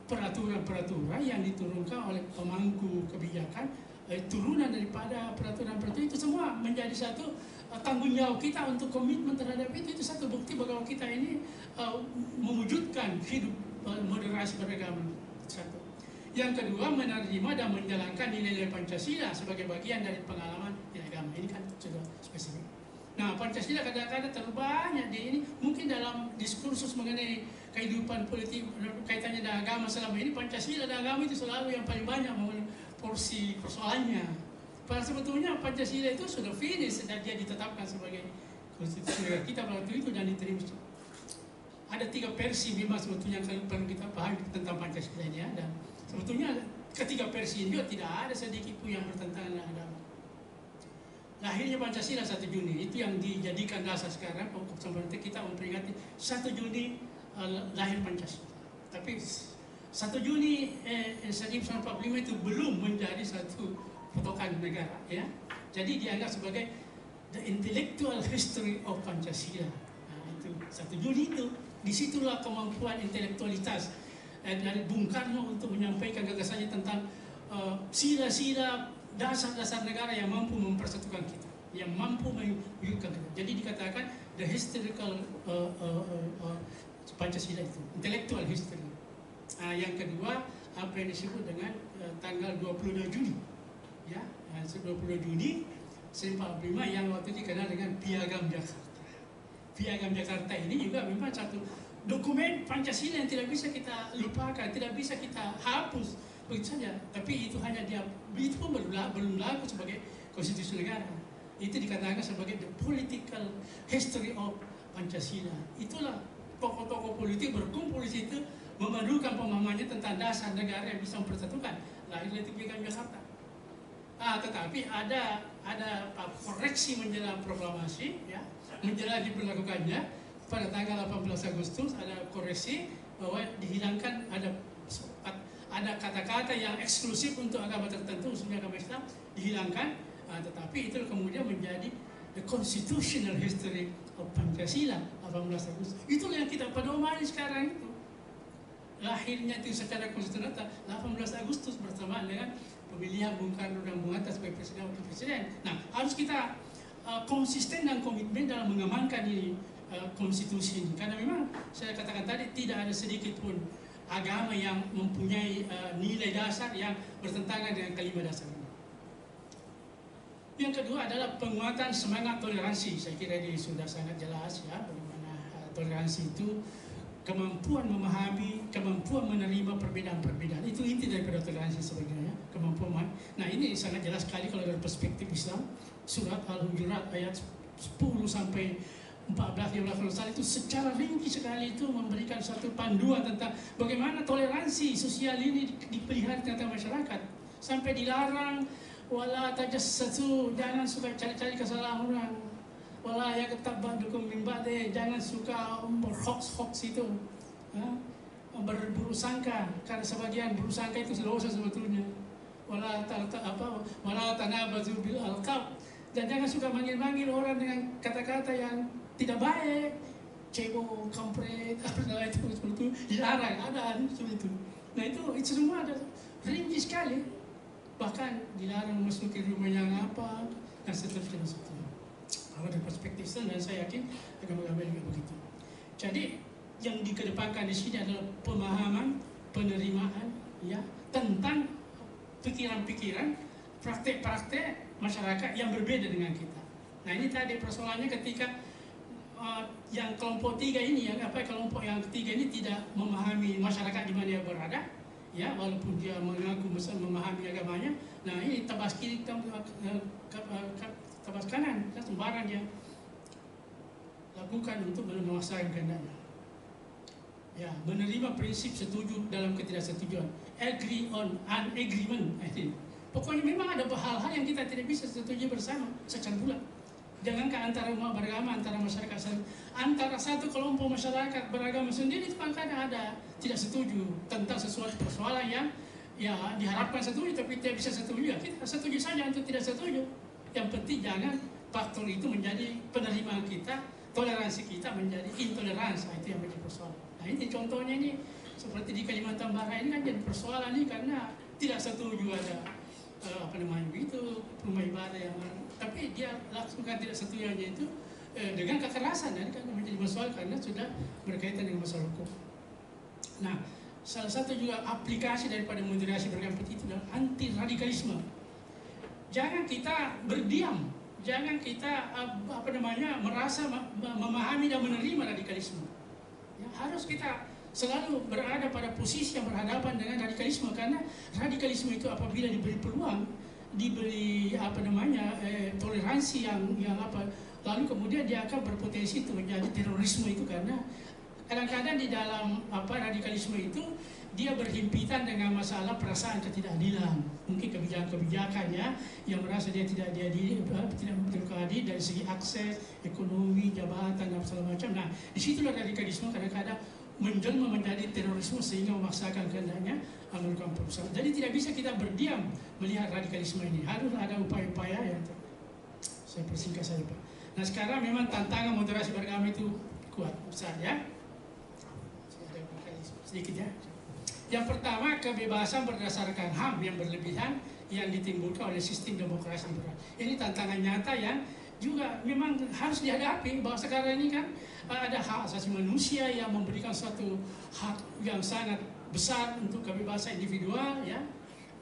peraturan-peraturan yang diturunkan oleh pemangku kebijakan, turunan daripada peraturan-peraturan itu semua menjadi satu tanggung jawab kita untuk komitmen terhadap itu. Itu satu bukti bahwa kita ini mewujudkan hidup moderasi beragama. Satu. Yang kedua, menerima dan menjalankan nilai-nilai Pancasila sebagai bagian dari pengalaman di agama. Ini kan sudah spesifik. Nah, Pancasila kadang-kadang terlalu banyak di ini, mungkin dalam diskursus mengenai kehidupan politik kaitannya dengan agama selama ini, Pancasila dan agama itu selalu yang paling banyak porsi persoalannya. Padahal sebetulnya Pancasila itu sudah finish dan dia ditetapkan sebagai konstitusi negara kita waktu itu dan diterima. Ada 3 versi memang sebetulnya yang perlu kita pahami tentang Pancasila ini ya, dan sebetulnya ketiga versi ini juga tidak ada sedikit pun yang bertentangan dengan agama. Lahirnya Pancasila 1 Juni itu yang dijadikan dasar sekarang. Sebenarnya kita memperingati 1 Juni lahir Pancasila. Tapi 1 Juni 1945 itu belum menjadi satu patokan negara, ya. Jadi dianggap sebagai the intellectual history of Pancasila. Nah, itu 1 Juni itu disitulah kemampuan intelektualitas dari Bung Karno untuk menyampaikan gagasannya tentang sila-sila dasar-dasar negara yang mampu mempersatukan kita, yang mampu mewujudkan kita. Jadi dikatakan the historical Pancasila itu, intellectual history. Yang kedua, apa yang disebut dengan tanggal 22 Juni. Ya, 22 Juni 1945 yang waktu itu dikenal dengan Piagam Jakarta. Piagam Jakarta ini juga memang satu dokumen Pancasila yang tidak bisa kita lupakan, tidak bisa kita hapus begitu saja. Tapi itu hanya itu pun belum laku sebagai konstitusi negara. Itu dikatakan sebagai the political history of Pancasila. Itulah tokoh-tokoh politik berkumpul di situ memadukan pemahamannya tentang dasar negara yang bisa mempersatukan. Lahirlah itu Piagam Jakarta. Tetapi ada koreksi menjelang proklamasi, ya, menjelang diberlakukannya pada tanggal 18 Agustus ada koreksi bahwa dihilangkan ada kata-kata yang eksklusif untuk agama tertentu, khususnya agama Islam dihilangkan, tetapi itu kemudian menjadi the constitutional history of Pancasila 18 Agustus. Itulah yang kita pedomani sekarang itu. Lahirnya itu secara konstitusional 18 Agustus bersamaan dengan pemilihan Bung Karno dan Bung Hatta sebagai presiden wakil presiden. Nah, harus kita konsisten dan komitmen dalam mengamankan ini konstitusi ini, karena memang saya katakan tadi tidak ada sedikit pun agama yang mempunyai nilai dasar yang bertentangan dengan kelima dasar ini. Yang kedua adalah penguatan semangat toleransi. Saya kira ini sudah sangat jelas ya, bagaimana toleransi itu kemampuan memahami, kemampuan menerima perbedaan-perbedaan. Itu inti daripada toleransi sebenarnya, kemampuan. Nah, ini sangat jelas sekali kalau dari perspektif Islam. Surat Al-Hujurat ayat 10 sampai 14-15 itu secara rinci sekali itu memberikan satu panduan tentang bagaimana toleransi sosial ini dipelihara di tengah masyarakat. Sampai dilarang wala tajassatu, jangan suka cari-cari kesalahan orang. Wala yaghtab ba'dukum min ba'd, jangan suka berhoax itu. Berburuk sangka, karena sebagian buruk sangka itu dosa sebetulnya. Wala tanabazu bil alqab, dan jangan suka manggil-manggil orang dengan kata-kata yang tidak baik, cebong, kampret, apa itu seperti itu, dilarang, ada seperti itu. Nah itu semua ada rinci sekali, bahkan dilarang masuk ke rumah yang apa dan seterusnya. Kalau dari perspektif Islam, dan saya yakin agama-agama juga begitu. Jadi yang dikedepankan di sini adalah pemahaman, penerimaan, ya, tentang pikiran-pikiran, praktek-praktek masyarakat yang berbeda dengan kita. Nah ini tadi persoalannya ketika yang kelompok 3 ini, kelompok yang ketiga ini tidak memahami masyarakat di mana dia berada, ya, walaupun dia mengaku memahami agamanya. Nah ini tabas kiri, tabas kanan, sembarang dia lakukan untuk menguasai kehendaknya. Ya, menerima prinsip setuju dalam ketidaksetujuan, agree on an agreement. Pokoknya memang ada hal-hal yang kita tidak bisa setuju bersama secara bulat. Jangankan antara umat beragama, antara masyarakat, antara satu kelompok masyarakat beragama sendiri itu kadang ada tidak setuju tentang sesuatu persoalan yang ya diharapkan setuju tapi tidak bisa setuju. Ya kita setuju saja untuk tidak setuju. Yang penting jangan faktor itu menjadi penerimaan kita, toleransi kita menjadi intoleransi, itu yang menjadi persoalan. Nah ini contohnya ini seperti di Kalimantan Barat ini kan jadi persoalan ini karena tidak setuju ada rumah ibadah yang tapi dia langsungkan tidak setujunya itu dengan kekerasan dan kan menjadi masalah karena sudah berkaitan dengan masalah hukum. Nah, salah satu juga aplikasi daripada moderasi beragama itu adalah anti radikalisme. Jangan kita berdiam, jangan kita merasa memahami dan menerima radikalisme. Ya, harus kita selalu berada pada posisi yang berhadapan dengan radikalisme karena radikalisme itu apabila diberi peluang, diberi toleransi yang lalu kemudian dia akan berpotensi untuk menjadi terorisme itu karena kadang-kadang di dalam radikalisme itu dia berhimpitan dengan masalah perasaan ketidakadilan, mungkin kebijakan-kebijakannya yang merasa dia tidak adil dari segi akses, ekonomi, jabatan dan segala macam. Nah, disitulah radikalisme kadang-kadang menjelma menjadi terorisme sehingga memaksakan kehendaknya melakukan perusahaan. Jadi tidak bisa kita berdiam melihat radikalisme ini. Harus ada upaya-upaya yang saya persingkat saja Pak. Nah sekarang memang tantangan moderasi beragama itu kuat, besar ya. Sedikit ya. Yang pertama kebebasan berdasarkan HAM yang berlebihan yang ditimbulkan oleh sistem demokrasi liberal. Ini tantangan nyata yang juga memang harus dihadapi bahwa sekarang ini kan ada hak asasi manusia yang memberikan suatu hak yang sangat besar untuk kebebasan individual ya,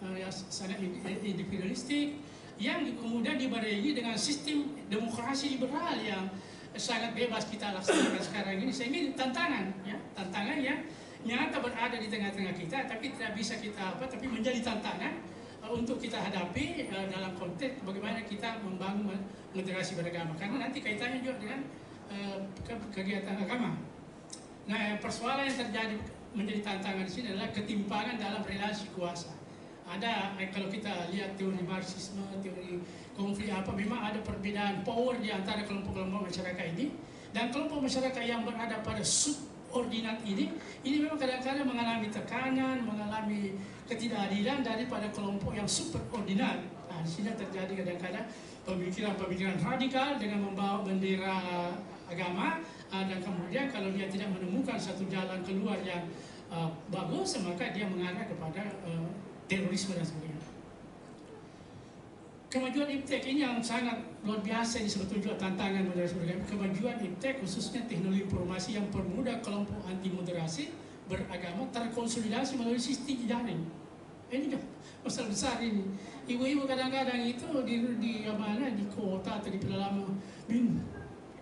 yang sangat individualistik yang kemudian dibarengi dengan sistem demokrasi liberal yang sangat bebas kita laksanakan sekarang ini sehingga ini tantangan yang nyata berada di tengah-tengah kita tapi tidak bisa kita tapi menjadi tantangan untuk kita hadapi dalam konteks bagaimana kita membangun moderasi beragama karena nanti kaitannya juga dengan kegiatan agama. Nah persoalan yang terjadi menjadi tantangan di sini adalah ketimpangan dalam relasi kuasa. Ada kalau kita lihat teori Marxisme, teori konflik memang ada perbedaan power di antara kelompok-kelompok masyarakat ini dan kelompok masyarakat yang berada pada subordinat ini memang kadang-kadang mengalami tekanan, mengalami ketidakadilan daripada kelompok yang superordinat. Nah, di sini terjadi kadang-kadang pemikiran-pemikiran radikal dengan membawa bendera agama dan kemudian kalau dia tidak menemukan satu jalan keluar yang bagus maka dia mengarah kepada terorisme dan sebagainya. Kemajuan iptek ini yang sangat luar biasa ini sebetulnya juga tantangan moderasi beragama. Kemajuan iptek khususnya teknologi informasi yang permudah kelompok anti moderasi beragama terkonsolidasi melalui sistem jaring. Ini kan masalah besar ini. Ibu-ibu kadang-kadang itu di kota atau di pedalaman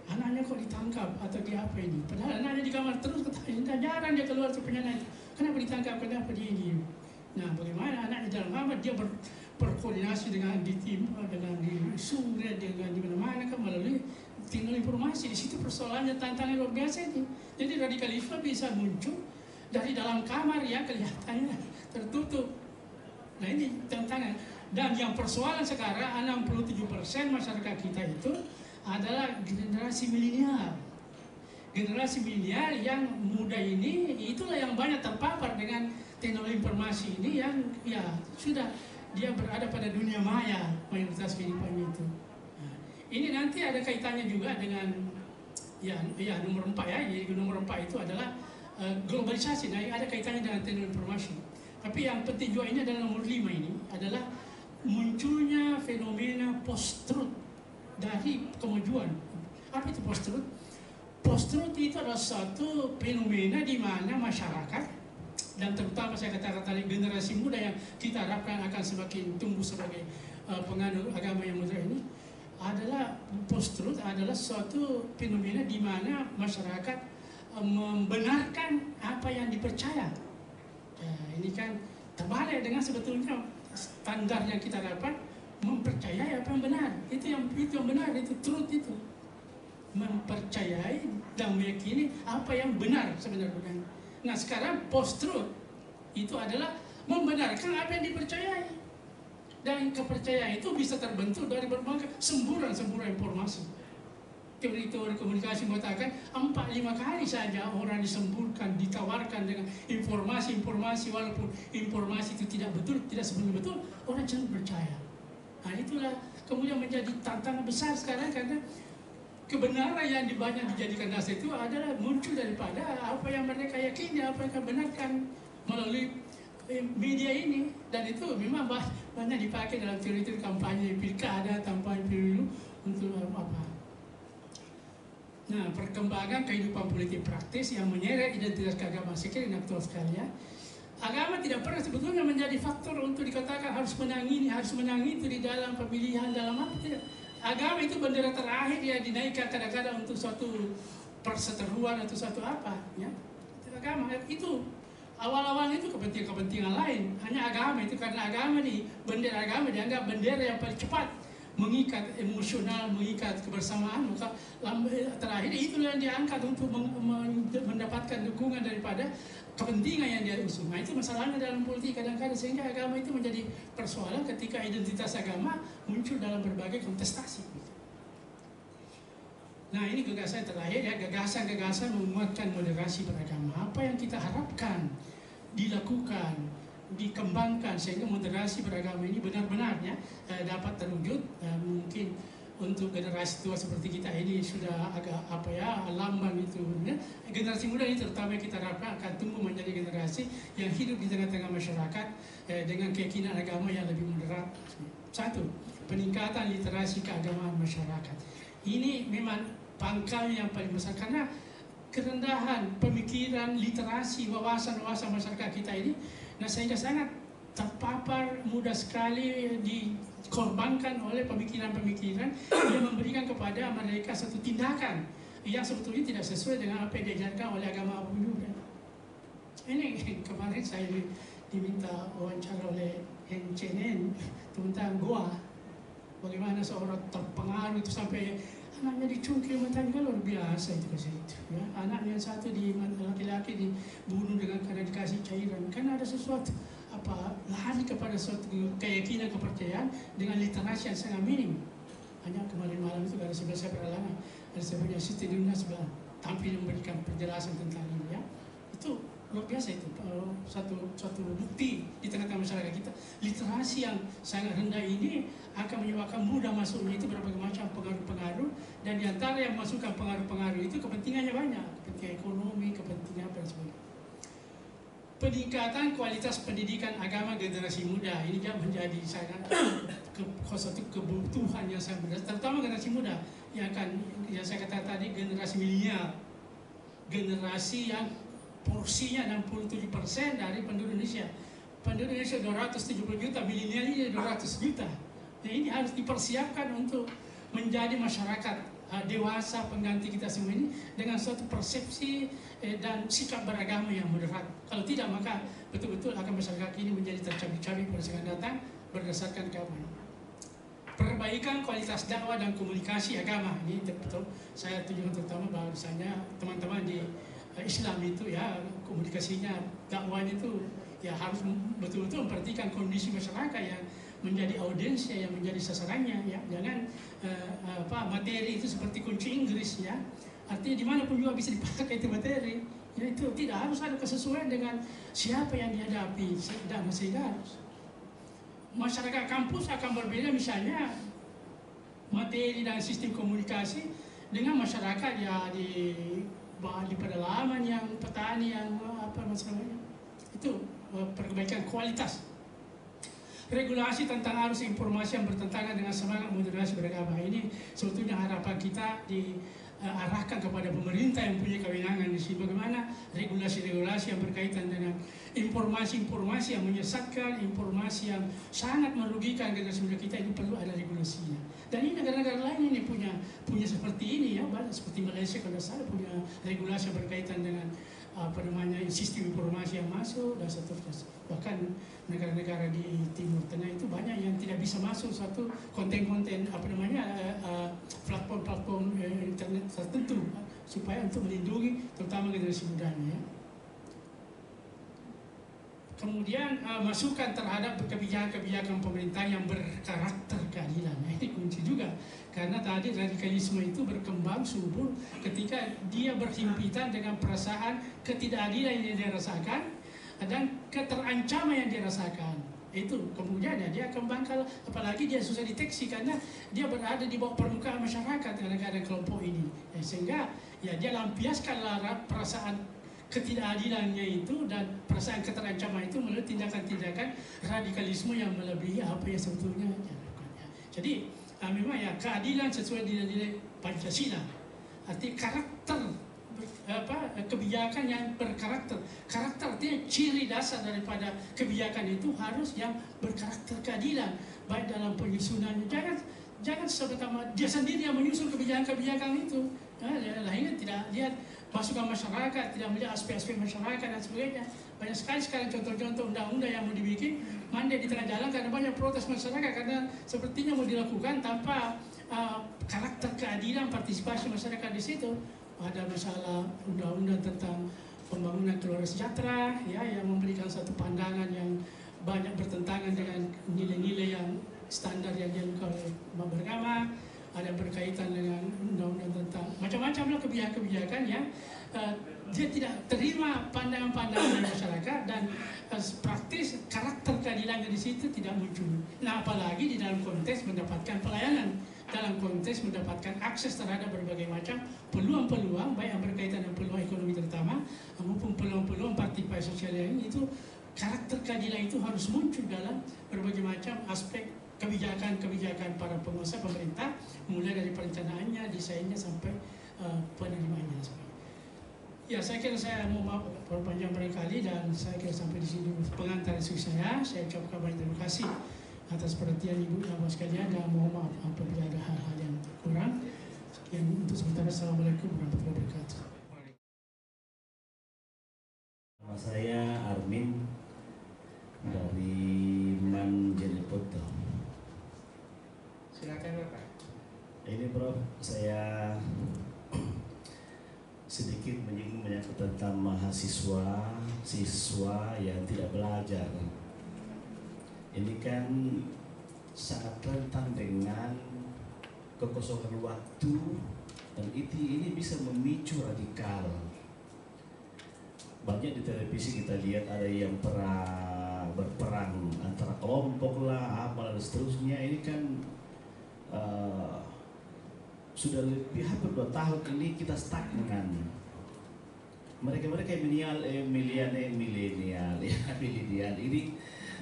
anaknya kok ditangkap atau di apa ini? Padahal anaknya di kamar terus jarang dia keluar sepenuhnya itu. Kenapa ditangkap? Kenapa dia ini? Nah, bagaimana anak di dalam kamar dia berkoordinasi dengan di tim, dengan di sumber, dengan di mana-mana kan melalui teknologi informasi. Di situ persoalannya tantangan luar biasa ini. Jadi radikalisme bisa muncul dari dalam kamar ya kelihatannya tertutup. Nah ini tantangan. Dan yang persoalan sekarang 67% masyarakat kita itu adalah generasi milenial. Generasi milenial yang muda ini itulah yang banyak terpapar dengan teknologi informasi ini yang ya sudah dia berada pada dunia maya mayoritas kehidupannya itu. Nah, ini nanti ada kaitannya juga dengan nomor 4 ya. Jadi nomor 4 itu adalah globalisasi. Nah, ada kaitannya dengan teknologi informasi. Tapi yang penting juga ini adalah nomor 5 ini adalah munculnya fenomena post-truth dari kemajuan. Apa itu post-truth? Post-truth itu adalah satu fenomena di mana masyarakat dan terutama saya katakan tadi generasi muda yang kita harapkan akan semakin tumbuh sebagai penganut agama yang moderat ini adalah post-truth adalah suatu fenomena di mana masyarakat membenarkan apa yang dipercaya. Ini kan terbalik dengan sebetulnya standar yang kita dapat mempercayai apa yang benar. Itu yang benar, itu truth itu. Mempercayai dan meyakini apa yang benar sebenarnya. Nah sekarang post-truth itu adalah membenarkan apa yang dipercayai. Dan kepercayaan itu bisa terbentuk dari berbagai semburan-semburan informasi. Teori-teori komunikasi mengatakan 4-5 kali saja orang disemburkan, ditawarkan dengan informasi-informasi, walaupun informasi itu tidak betul, tidak sepenuhnya betul, orang cenderung percaya. Nah itulah kemudian menjadi tantangan besar sekarang, karena kebenaran yang banyak dijadikan dasar itu adalah muncul daripada apa yang mereka yakini, apa yang mereka benarkan melalui media ini. Dan itu memang banyak dipakai dalam teori-teori kampanye pilkada, kampanye pemilu untuk apa. Nah, perkembangan kehidupan politik praktis yang menyeret identitas keagamaan sekian aktual sekali ya. Agama tidak pernah sebetulnya menjadi faktor untuk dikatakan harus menang ini, harus menang itu di dalam pemilihan, dalam apa tidak. Agama itu bendera terakhir yang dinaikkan kadang-kadang untuk suatu perseteruan atau suatu apa ya. Agama itu awal-awal itu kepentingan lain, hanya agama itu, karena agama nih, bendera agama dianggap bendera yang paling cepat mengikat emosional, mengikat kebersamaan, maka terakhir itulah yang diangkat untuk mendapatkan dukungan daripada kepentingan yang dia usung. Nah itu masalahnya dalam politik kadang-kadang, sehingga agama itu menjadi persoalan ketika identitas agama muncul dalam berbagai kontestasi. Nah ini gagasan terakhir ya, gagasan-gagasan menguatkan moderasi beragama. Apa yang kita harapkan dilakukan, dikembangkan sehingga moderasi beragama ini benar-benar ya dapat terwujud. Mungkin untuk generasi tua seperti kita ini sudah agak apa ya, lamban itu ya. Generasi muda ini terutama kita harapkan akan tumbuh menjadi generasi yang hidup di tengah-tengah masyarakat dengan keyakinan agama yang lebih moderat. Satu, peningkatan literasi keagamaan masyarakat. Ini memang pangkal yang paling besar, karena kerendahan pemikiran, literasi, wawasan masyarakat kita ini, nah sehingga sangat terpapar mudah sekali dikorbankan oleh pemikiran-pemikiran yang memberikan kepada mereka satu tindakan yang sebetulnya tidak sesuai dengan apa yang diajarkan oleh agama apapun juga. Ini kemarin saya diminta wawancara oleh CNN tentang Goa, bagaimana seorang terpengaruh itu sampai anaknya dicungkil matanya, luar biasa itu kasih itu ya. Anaknya satu laki-laki dibunuh karena dikasih cairan, karena ada sesuatu apa, lari kepada suatu keyakinan, kepercayaan dengan literasi yang sangat minim. Hanya kemarin malam itu ada sebelah saya berhalangan, ada sebenarnya Siti Dunia sebelah tampil memberikan penjelasan tentang ini ya. Itu luar biasa itu, satu bukti di tengah-tengah masyarakat kita. Literasi yang sangat rendah ini akan menyebabkan mudah masuknya itu berbagai macam pengaruh-pengaruh, dan diantara yang masukkan pengaruh-pengaruh itu kepentingannya banyak, kepentingan ekonomi, kepentingan apa dan sebagainya. Peningkatan kualitas pendidikan agama generasi muda ini menjadi sangat satu kebutuhan yang sangat berat, terutama generasi muda yang saya katakan tadi, generasi milenial, generasi yang porsinya 67% dari penduduk Indonesia. Penduduk Indonesia 270 juta, milenial ini 200 juta. Nah ini harus dipersiapkan untuk menjadi masyarakat dewasa pengganti kita semua ini dengan suatu persepsi dan sikap beragama yang moderat. Kalau tidak, maka betul-betul akan masyarakat ini menjadi tercabik-cabik pada saat datang berdasarkan keagamaan. Perbaikan kualitas dakwah dan komunikasi agama ini betul saya tujukan terutama bahwasanya teman-teman di Islam itu ya, komunikasinya, dakwahnya itu ya harus betul-betul memperhatikan kondisi masyarakat yang menjadi audiensnya, yang menjadi sasarannya ya. Jangan materi itu seperti kunci Inggris ya, artinya dimanapun juga bisa dipakai itu materi ya. Itu tidak harus ada kesesuaian dengan siapa yang dihadapi, dan sehingga masyarakat kampus akan berbeda misalnya materi dan sistem komunikasi dengan masyarakat ya di pedalaman, yang petani, yang apa masalahnya. Itu perbaikan kualitas. Regulasi tentang arus informasi yang bertentangan dengan semangat moderasi beragama ini sebetulnya harapan kita diarahkan kepada pemerintah yang punya kewenangan di sini. Bagaimana regulasi-regulasi yang berkaitan dengan informasi-informasi yang menyesatkan, informasi yang sangat merugikan generasi muda kita, ini perlu ada regulasinya. Dan ini negara-negara lain ini punya seperti ini ya, seperti Malaysia kalau salah punya regulasi yang berkaitan dengan sistem informasi yang masuk dan seterusnya. Bahkan negara-negara di Timur Tengah itu banyak yang tidak bisa masuk suatu konten-konten platform internet tertentu supaya untuk melindungi terutama generasi mudanya ya. kemudian masukan terhadap kebijakan-kebijakan pemerintah yang berkarakter keadilan. Nah, ini kunci juga, karena tadi radikalisme itu berkembang subur ketika dia berhimpitan dengan perasaan ketidakadilan yang dia rasakan dan keterancaman yang dia rasakan. Itu kemudian dia kembang, kalau apalagi dia susah deteksi karena dia berada di bawah permukaan masyarakat kadang-kadang kelompok ini, sehingga ya dia lampiaskan perasaan ketidakadilannya itu dan perasaan keterancaman itu melalui tindakan-tindakan radikalisme yang melebihi apa yang sebetulnya dia lakukannya. Jadi memang ya keadilan sesuai nilai-nilai Pancasila, arti karakter kebijakan yang berkarakter. Karakter artinya ciri dasar daripada kebijakan itu harus yang berkarakter keadilan, baik dalam penyusunannya. Jangan seperti dia sendiri yang menyusun kebijakan-kebijakan itu. Lainnya tidak lihat masukan masyarakat, tidak melihat aspek-aspek masyarakat dan sebagainya. Banyak sekali sekarang contoh-contoh undang-undang yang mau dibikin mandek di tengah jalan karena banyak protes masyarakat, karena sepertinya mau dilakukan tanpa karakter keadilan, partisipasi masyarakat di situ. Ada masalah undang-undang tentang pembangunan keluarga sejahtera, ya, yang memberikan satu pandangan yang banyak bertentangan dengan nilai-nilai yang standar yang dilakukan oleh beragama. Ada berkaitan dengan undang-undang tentang macam-macam kebijakan-kebijakan yang dia tidak terima pandangan-pandangan dari masyarakat, dan praktis karakter keadilannya di situ tidak muncul. Nah, apalagi di dalam konteks mendapatkan pelayanan, dalam konteks mendapatkan akses terhadap berbagai macam peluang-peluang, baik yang berkaitan dengan peluang ekonomi terutama maupun peluang-peluang partisipasi sosial yang itu, karakter keadilan itu harus muncul dalam berbagai macam aspek kebijakan-kebijakan para penguasa pemerintah, mulai dari perencanaannya, desainnya sampai penerimaannya. Ya, saya kira saya mau maaf perpanjang barangkali, dan saya kira sampai di sini pengantar diskusi saya. Saya ucapkan banyak terima kasih atas perhatian Ibu dan Bapak sekalian, dan mohon maaf apabila ada hal-hal yang kurang. Sekian untuk sementara. Assalamualaikum warahmatullahi wabarakatuh. Nama saya Armin dari Manjelipoto. Silakan Bapak. Ini Prof, saya sedikit menyangkut tentang siswa yang tidak belajar. Ini kan sangat rentan dengan kekosongan waktu, dan ini bisa memicu radikal. Banyak di televisi kita lihat ada yang berperang antara kelompok lah, apa dan seterusnya. Ini kan sudah lebih hampir 2 tahun ini kita stagnan. Mereka milenial ini,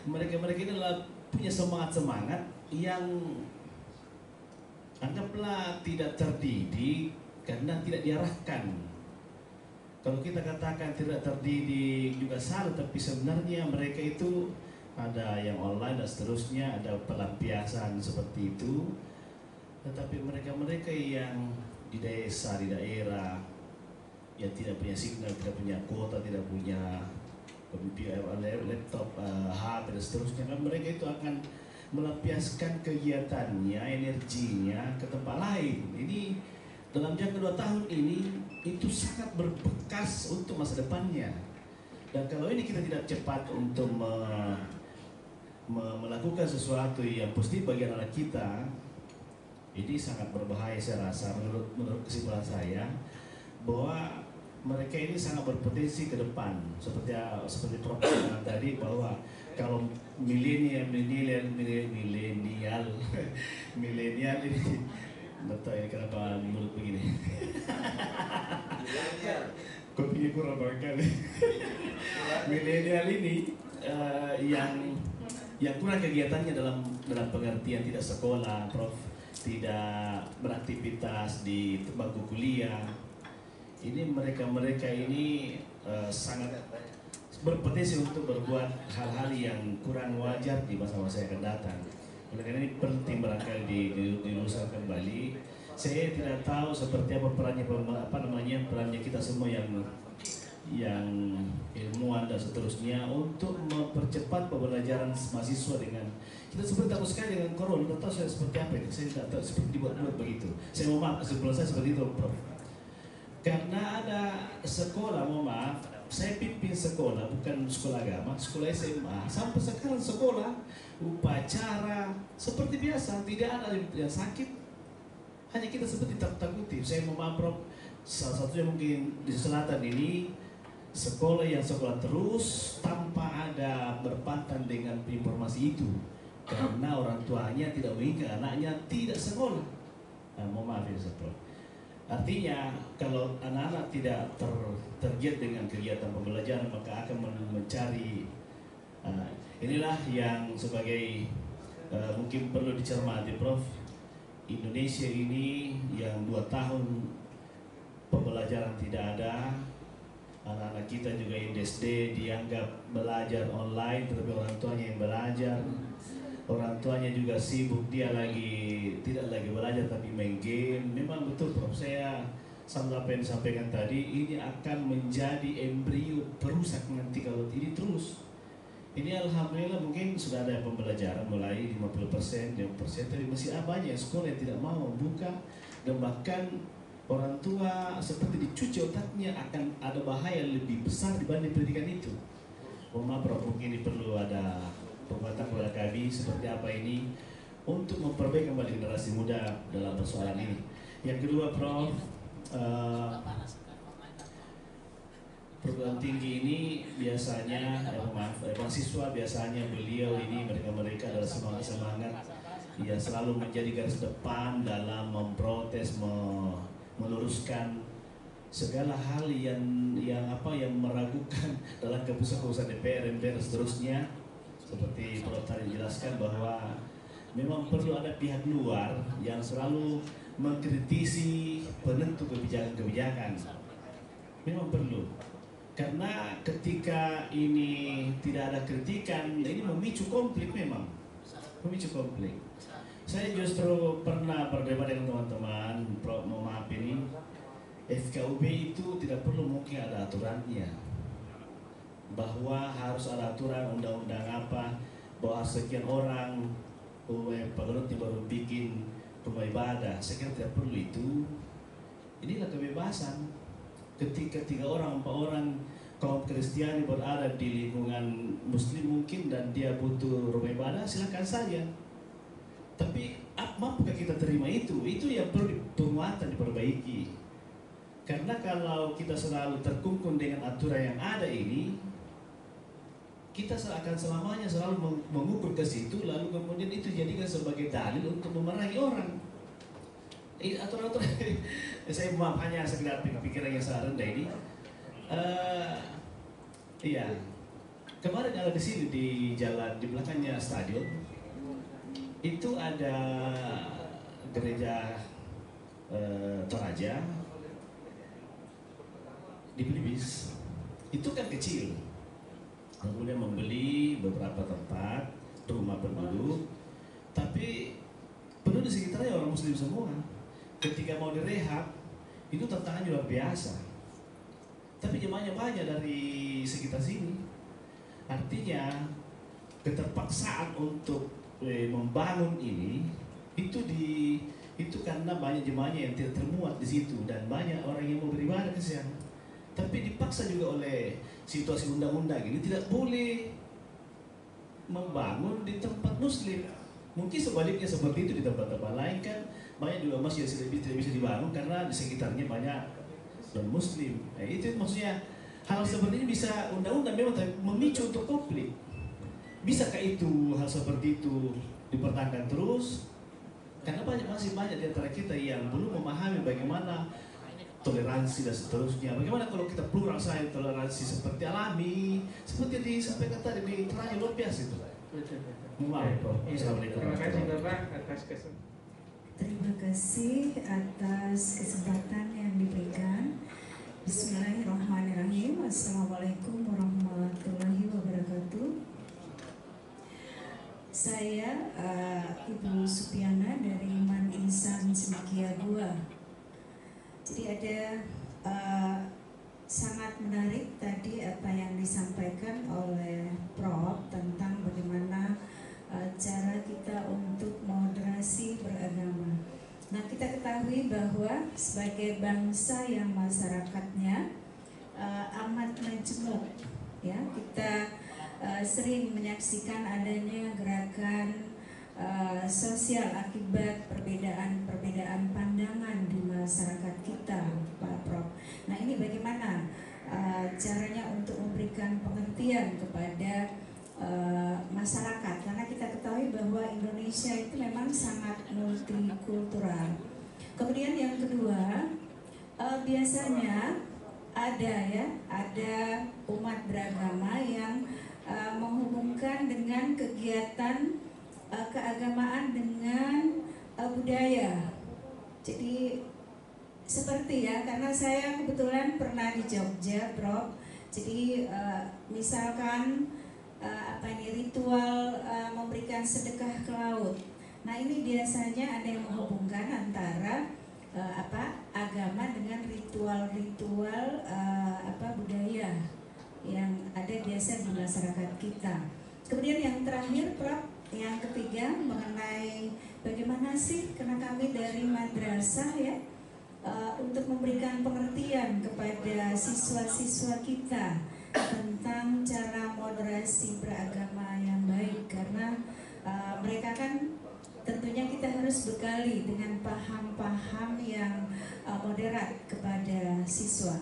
mereka ini adalah punya semangat yang anggaplah tidak terdidik karena tidak diarahkan. Kalau kita katakan tidak terdidik juga salah, tapi sebenarnya mereka itu ada yang online dan seterusnya, ada pelampiasan seperti itu. Tetapi mereka yang di desa, di daerah, yang tidak punya signal, tidak punya kuota, tidak punya laptop, HP dan seterusnya, kan mereka itu akan melampiaskan kegiatannya, energinya ke tempat lain. Ini dalam jangka 2 tahun ini itu sangat berbekas untuk masa depannya. Dan kalau ini kita tidak cepat untuk melakukan sesuatu yang positif bagi anak kita, ini sangat berbahaya. Saya rasa, menurut kesimpulan saya, bahwa mereka ini sangat berpotensi ke depan. Seperti Prof tadi, bahwa kalau milenial ini, betul ini kenapa mulut begini? Kopinya kurang barangkali. Milenial ini yang kurang kegiatannya dalam pengertian tidak sekolah, Prof, tidak beraktivitas di bangku kuliah. Ini mereka ini sangat berpotensi untuk berbuat hal-hal yang kurang wajar di masa-masa yang akan datang. Oleh karena ini penting barangkali diluruskan kembali. Saya tidak tahu seperti apa perannya kita semua yang ilmuwan dan seterusnya untuk mempercepat pembelajaran mahasiswa dengan kita seperti takut sekali dengan corona. Tidak tahu saya seperti apa itu. Saya tidak tahu seperti dibuat begitu. Saya mau maaf, kesimpulan saya seperti itu, Prof. Karena ada sekolah, mau maaf, saya pimpin sekolah, bukan sekolah agama, sekolah SMA. Sampai sekarang sekolah, upacara seperti biasa, tidak ada yang sakit. Hanya kita seperti takut-takuti. Saya mau maaf Prof, salah satunya mungkin di selatan ini sekolah yang sekolah terus tanpa ada berpantang dengan informasi itu, karena orang tuanya tidak menginginkan anaknya tidak sekolah. Mohon maaf ya Prof. Artinya kalau anak-anak tidak tergiat dengan kegiatan pembelajaran, maka akan mencari inilah yang sebagai mungkin perlu dicermati Prof. Indonesia ini yang 2 tahun pembelajaran tidak ada, anak-anak kita juga yang SD dianggap belajar online, tetapi orang tuanya yang belajar, orang tuanya juga sibuk, dia lagi tidak lagi belajar tapi main game. Memang betul Prof, saya sama apa yang disampaikan tadi, ini akan menjadi embrio perusak nanti kalau ini terus. Ini alhamdulillah mungkin sudah ada pembelajaran mulai 50%, 50%, tapi masih banyak sekolah yang tidak mau buka, dan bahkan orang tua seperti dicuci otaknya akan ada bahaya lebih besar dibanding pendidikan itu. Mohon maaf Prof, mungkin ini perlu ada penguatan kepada kami seperti apa ini untuk memperbaiki kembali generasi muda dalam persoalan ini. Yang kedua Prof, perguruan tinggi ini biasanya, mahasiswa biasanya beliau ini mereka adalah semangat yang selalu menjadi garis depan dalam memprotes, meluruskan segala hal yang meragukan dalam keputusan DPR, MPR dan seterusnya. Seperti Prof tadi jelaskan bahwa memang perlu ada pihak luar yang selalu mengkritisi penentu kebijakan-kebijakan. Memang perlu. Karena ketika ini tidak ada kritikan, ini memicu konflik memang. Memicu konflik. Saya justru pernah berdebat dengan teman-teman, Prof, mohon maaf ini, FKUB itu tidak perlu mungkin ada aturannya. Bahwa harus ada aturan undang-undang apa, bahwa sekian orang pengurusnya baru bikin rumah ibadah. Saya kira tidak perlu itu. Inilah kebebasan. Ketika 3 orang, 4 orang kaum Kristiani berada di lingkungan Muslim mungkin dan dia butuh rumah ibadah, silakan saja. Tapi mampukah kita terima itu? Itu yang perlu penguatan, diperbaiki. Karena kalau kita selalu terkungkung dengan aturan yang ada ini, kita akan selamanya selalu mengukur ke situ, lalu kemudian itu jadikan sebagai dalil untuk memarahi orang. Aturan-aturan saya maaf hanya sekedar pikiran yang sangat rendah ini. Iya, kemarin ada di sini di jalan di belakangnya stadion itu ada gereja Toraja di Belibis. Itu kan kecil, kemudian membeli beberapa tempat rumah penduduk, tapi penduduk di sekitarnya orang Muslim semua. Ketika mau direhab, itu tantangan luar biasa. Tapi jemaahnya banyak dari sekitar sini. Artinya keterpaksaan untuk membangun ini itu karena banyak jemaahnya yang tidak termuat di situ dan banyak orang yang mau beribadah ke sana. Tapi dipaksa juga oleh situasi undang-undang ini tidak boleh membangun di tempat Muslim. Mungkin sebaliknya seperti itu di tempat-tempat lain kan banyak juga masjid yang tidak bisa dibangun karena di sekitarnya banyak non-Muslim. Nah, itu maksudnya hal seperti ini bisa undang-undang memang memicu untuk konflik. Bisakah itu hal seperti itu dipertahankan terus? Karena masih banyak di antara kita yang belum memahami bagaimana toleransi dan seterusnya. Bagaimana kalau kita plural saja toleransi seperti alami, seperti yang disampaikan tadi di terakhir luar biasa itu. Terima kasih Bapak atas kesempatan. Terima kasih atas kesempatan yang diberikan. Bismillahirrahmanirrahim. Assalamualaikum warahmatullahi wabarakatuh. Saya Ibu Supiana dari Iman Insan Semakia 2. Jadi ada sangat menarik tadi apa yang disampaikan oleh Prof tentang bagaimana cara kita untuk moderasi beragama. Nah, kita ketahui bahwa sebagai bangsa yang masyarakatnya amat sangat majemuk. Ya, kita sering menyaksikan adanya gerakan sosial akibat perbedaan pandangan di masyarakat kita, Pak Prof. Nah, ini bagaimana caranya untuk memberikan pengertian kepada masyarakat, karena kita ketahui bahwa Indonesia itu memang sangat multikultural. Kemudian yang kedua, biasanya ada umat beragama yang menghubungkan dengan kegiatan keagamaan dengan budaya. Jadi seperti ya, karena saya kebetulan pernah di Jogja, Prof. Jadi misalkan ritual memberikan sedekah ke laut. Nah, ini biasanya ada yang menghubungkan antara agama dengan ritual-ritual budaya yang ada biasa di masyarakat kita. Kemudian yang terakhir, Prof, yang ketiga mengenai bagaimana sih, karena kami dari madrasah ya, untuk memberikan pengertian kepada siswa-siswa kita tentang cara moderasi beragama yang baik, karena mereka kan tentunya kita harus bekali dengan paham-paham yang moderat kepada siswa.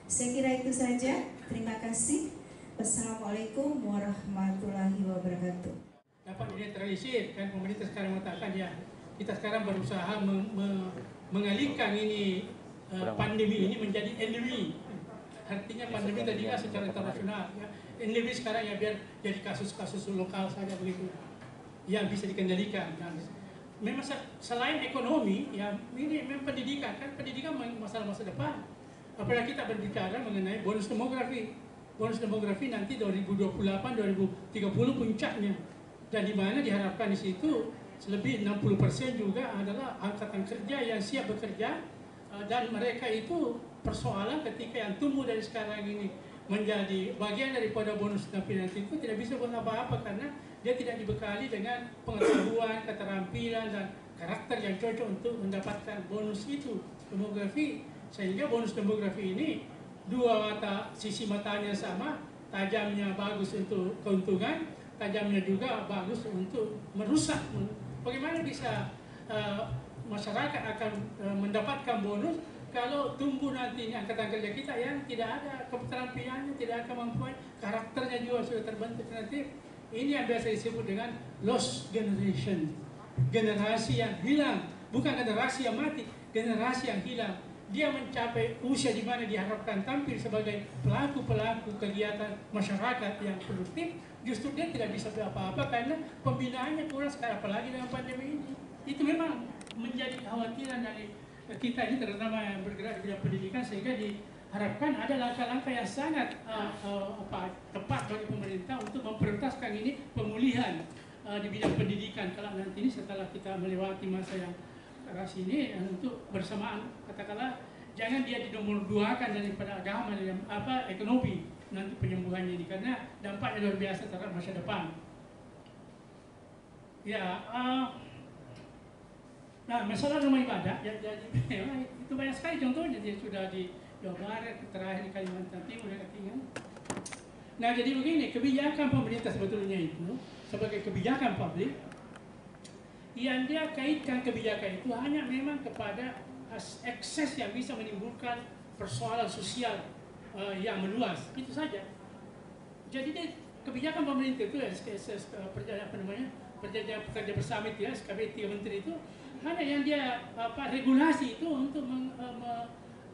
Saya kira itu saja. Terima kasih. Wassalamualaikum warahmatullahi wabarakatuh. Dapat dinetralisir, kan pemerintah sekarang mengatakan ya, kita sekarang berusaha mengalihkan ini pandemi ini menjadi endemi. Artinya pandemi tadinya secara internasional, ya. Endemi sekarang ya biar jadi kasus-kasus lokal saja begitu, yang bisa dikendalikan. Dan memang selain ekonomi, ya ini memang pendidikan, kan pendidikan masalah masa depan. Apalagi kita berbicara mengenai bonus demografi. Bonus demografi nanti 2028-2030 puncaknya. Dan di mana diharapkan di situ lebih 60% juga adalah angkatan kerja yang siap bekerja, dan mereka itu persoalan ketika yang tumbuh dari sekarang ini menjadi bagian daripada bonus demografi itu tidak bisa buat apa-apa karena dia tidak dibekali dengan pengetahuan, keterampilan dan karakter yang cocok untuk mendapatkan bonus itu demografi. Sehingga bonus demografi ini dua sisi matanya sama, tajamnya bagus untuk keuntungan, tajamnya juga bagus untuk merusak. Bagaimana bisa masyarakat akan mendapatkan bonus kalau tumbuh nanti angkatan kerja kita yang tidak ada keterampilannya, tidak ada kemampuan, karakternya juga sudah terbentuk nanti. Ini yang biasa disebut dengan lost generation, generasi yang hilang, bukan generasi yang mati, generasi yang hilang. Dia mencapai usia di mana diharapkan tampil sebagai pelaku-pelaku kegiatan masyarakat yang produktif, justru dia tidak bisa apa-apa karena pembinaannya kurang sekali, apalagi dengan pandemi ini. Itu memang menjadi kekhawatiran dari kita ini, terutama yang bergerak di bidang pendidikan, sehingga diharapkan ada langkah-langkah yang sangat tepat bagi pemerintah untuk memprioritaskan ini pemulihan di bidang pendidikan kalau nanti ini setelah kita melewati masa yang keras ini, untuk bersamaan katakanlah jangan dia dinomor duakan daripada agama dan ekonomi nanti penyembuhannya ini, karena dampaknya luar biasa terhadap masa depan. Ya, nah masalah rumah ibadah ya, itu banyak sekali contohnya, dia sudah di Jawa Barat, terakhir di Kalimantan Timur dan Katingan. Nah jadi begini, kebijakan pemerintah sebetulnya itu sebagai kebijakan publik, yang dia kaitkan kebijakan itu hanya memang kepada ekses yang bisa menimbulkan persoalan sosial yang meluas, itu saja. Jadi kebijakan pemerintah itu perjanjian pekerja bersama itu ya, SKB 3 Menteri itu hanya yang dia regulasi itu untuk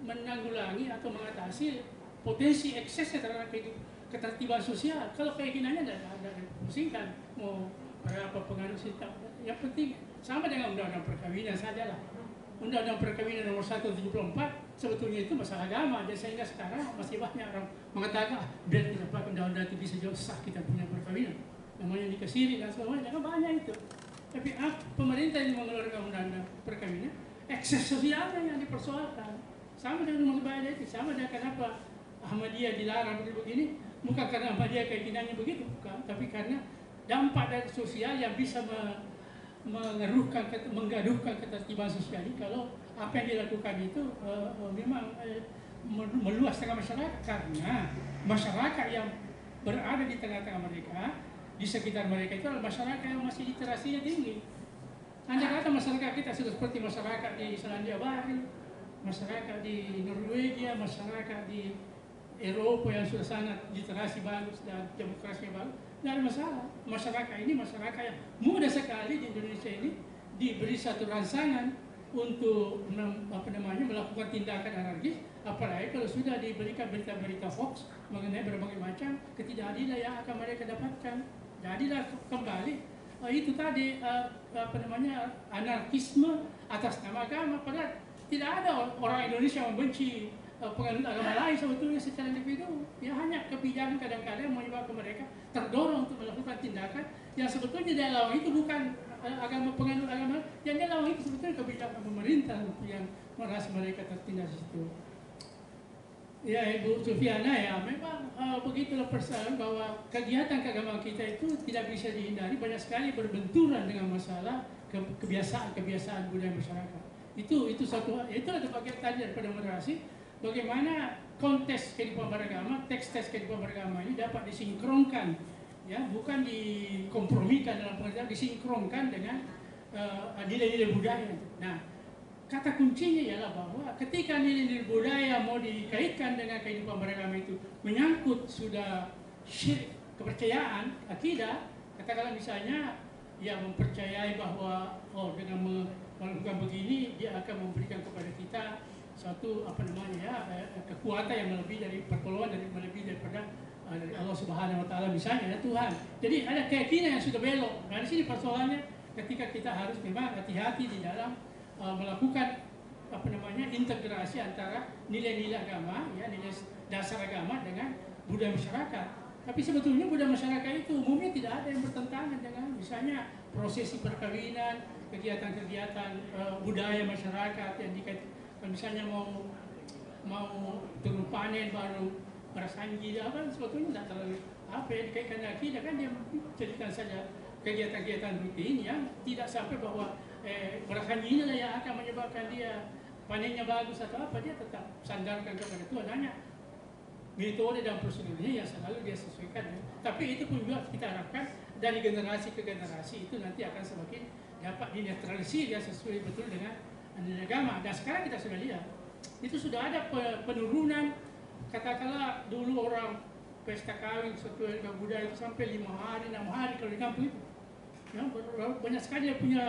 menanggulangi atau mengatasi potensi eksesnya terhadap ketertiban sosial. Kalau keinginannya ada pusingkan mau berapa pengaruh sistem. Yang penting sama dengan undang-undang perkawinan sajalah. Undang-undang perkawinan nomor 174 sebetulnya itu masalah agama, dan sehingga sekarang masih banyak orang mengatakan biar tidak pakai undang-undang itu bisa juga sah kita punya perkawinan, namanya nikah siri dan sebagainya, kan banyak itu. Tapi pemerintah ini mengeluarkan undang-undang perkawinan, ekses sosialnya yang dipersoalkan. Sama dengan rumah ibadah itu, sama dengan kenapa Ahmadiyah dilarang begini, bukan karena Ahmadiyah keinginannya begitu, bukan, tapi karena dampak dari sosial yang bisa menggaduhkan ketertiban sosial ini kalau apa yang dilakukan itu memang meluas tengah masyarakat, karena masyarakat yang berada di tengah-tengah mereka, di sekitar mereka itu adalah masyarakat yang masih literasinya tinggi. Andai kata masyarakat kita sudah seperti masyarakat di Selandia Baru, masyarakat di Norwegia, masyarakat di Eropa yang sudah sangat literasi bagus dan demokrasinya bagus, tidak ada masalah. Masyarakat ini masyarakat yang mudah sekali di Indonesia ini diberi satu rangsangan untuk melakukan tindakan anarkis, apalagi kalau sudah diberikan berita-berita hoax mengenai berbagai macam ketidakadilan yang akan mereka dapatkan. Jadilah kembali itu tadi anarkisme atas nama agama, padahal tidak ada orang Indonesia membenci penganut agama lain sebetulnya secara individu. Ya hanya kebijakan kadang-kadang menyebabkan mereka terdorong untuk melakukan tindakan yang sebetulnya dia lawan itu bukan penganut agama, yang dia lawan itu sebetulnya kebijakan pemerintah yang merasa mereka tertindas di situ. Ya Ibu Sufiana, ya memang begitulah persoalan bahwa kegiatan keagamaan kita itu tidak bisa dihindari, banyak sekali berbenturan dengan masalah kebiasaan budaya masyarakat. Itu adalah bagian tadi daripada moderasi. Bagaimana konteks kehidupan beragama, teks-teks kehidupan beragama ini dapat disinkronkan, ya bukan dikompromikan dalam pengertian, disinkronkan dengan nilai-nilai budaya. Nah, kata kuncinya ialah bahwa ketika nilai-nilai budaya mau dikaitkan dengan kehidupan beragama itu menyangkut sudah syirik, kepercayaan, akidah, katakanlah misalnya ya mempercayai bahwa dengan melakukan begini dia akan memberikan kepada kita suatu kekuatan yang melebihi dari pertolongan, melebihi daripada dari Allah Subhanahu Wa Taala misalnya ya Tuhan. Jadi ada keyakinan yang sudah belok. Nah di sini persoalannya ketika kita harus memang hati-hati di dalam melakukan integrasi antara nilai-nilai agama, ya nilai dasar agama dengan budaya masyarakat. Tapi sebetulnya budaya masyarakat itu umumnya tidak ada yang bertentangan dengan misalnya prosesi perkawinan, kegiatan-kegiatan budaya masyarakat yang dikaitkan. Misalnya mau turun panen baru berasanji, sebetulnya tidak terlalu dikaitkan akidah, kan dia ceritakan saja kegiatan-kegiatan rutin yang tidak sampai bahwa berasanji inilah yang akan menyebabkan dia panennya bagus atau apa, dia tetap sandarkan kepada Tuhan, hanya metode dan prosedurnya yang selalu dia sesuaikan. Tapi itu pun juga kita harapkan dari generasi ke generasi itu nanti akan semakin dapat dinetralisir ya sesuai betul dengan nilai agama. Dan sekarang kita sudah lihat itu sudah ada penurunan. Katakanlah dulu orang pesta kawin sesuai dengan budaya itu sampai 5 hari, 6 hari kalau di kampung itu. Ya, banyak sekali dia punya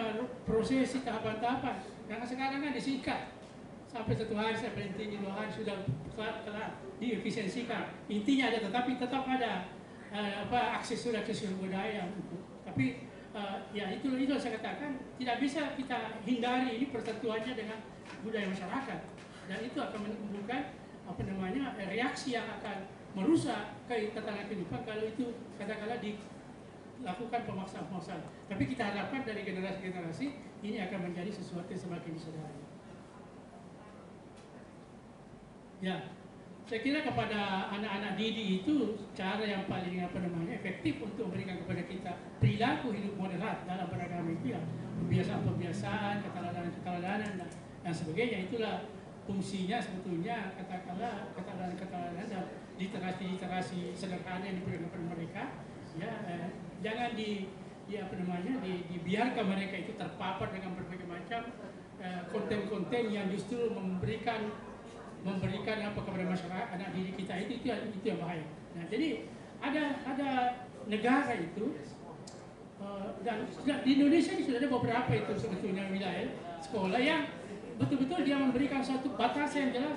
prosesi tahapan-tahapan. Yang sekarang kan disingkat sampai 1 hari, sampai 2 hari sudah telah diefisiensikan. Intinya ada, tetapi tetap ada aksesori budaya. Tapi ya itu saya katakan tidak bisa kita hindari ini pertentuannya dengan budaya masyarakat, dan itu akan menimbulkan reaksi yang akan merusak tatanan kehidupan kalau itu katakanlah dilakukan pemaksaan. Tapi kita harapkan dari generasi-generasi ini akan menjadi sesuatu yang semakin disadari. Ya, saya kira kepada anak-anak didik itu cara yang paling efektif untuk memberikan kepada kita perilaku hidup moderat dalam beragama itu ya kebiasaan-kebiasaan, keteladanan dan sebagainya. Itulah fungsinya sebetulnya katakanlah keteladanan dan literasi sederhana yang diberikan kepada mereka. Ya, jangan dibiarkan mereka itu terpapar dengan berbagai macam konten-konten yang justru memberikan kepada masyarakat anak didik kita itu yang bahaya. Nah, jadi ada negara itu dan di Indonesia ini sudah ada beberapa itu sebetulnya wilayah sekolah yang betul-betul dia memberikan satu batasan yang jelas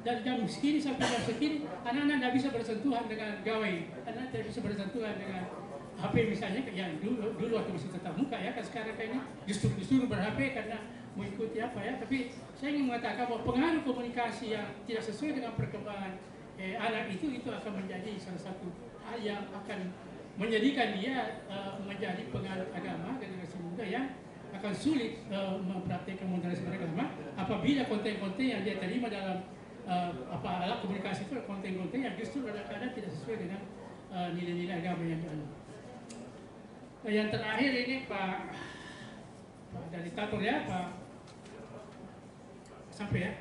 dari jam segini sampai jam segini anak-anak tidak bisa bersentuhan dengan gawai, anak tidak bisa bersentuhan dengan HP misalnya, yang dulu waktu masih tetap muka ya, kan sekarang kayaknya justru ber-HP karena mengikuti tapi saya ingin mengatakan bahwa pengaruh komunikasi yang tidak sesuai dengan perkembangan anak itu akan menjadi salah satu hal yang akan menjadikan dia menjadi pengaruh agama generasi muda yang akan sulit mempraktikkan moderasi beragama apabila konten-konten yang dia terima dalam alat komunikasi itu konten-konten yang justru kadang-kadang tidak sesuai dengan nilai-nilai agama yang dianut. Yang terakhir ini Pak dari Tator ya, Pak sampai ya.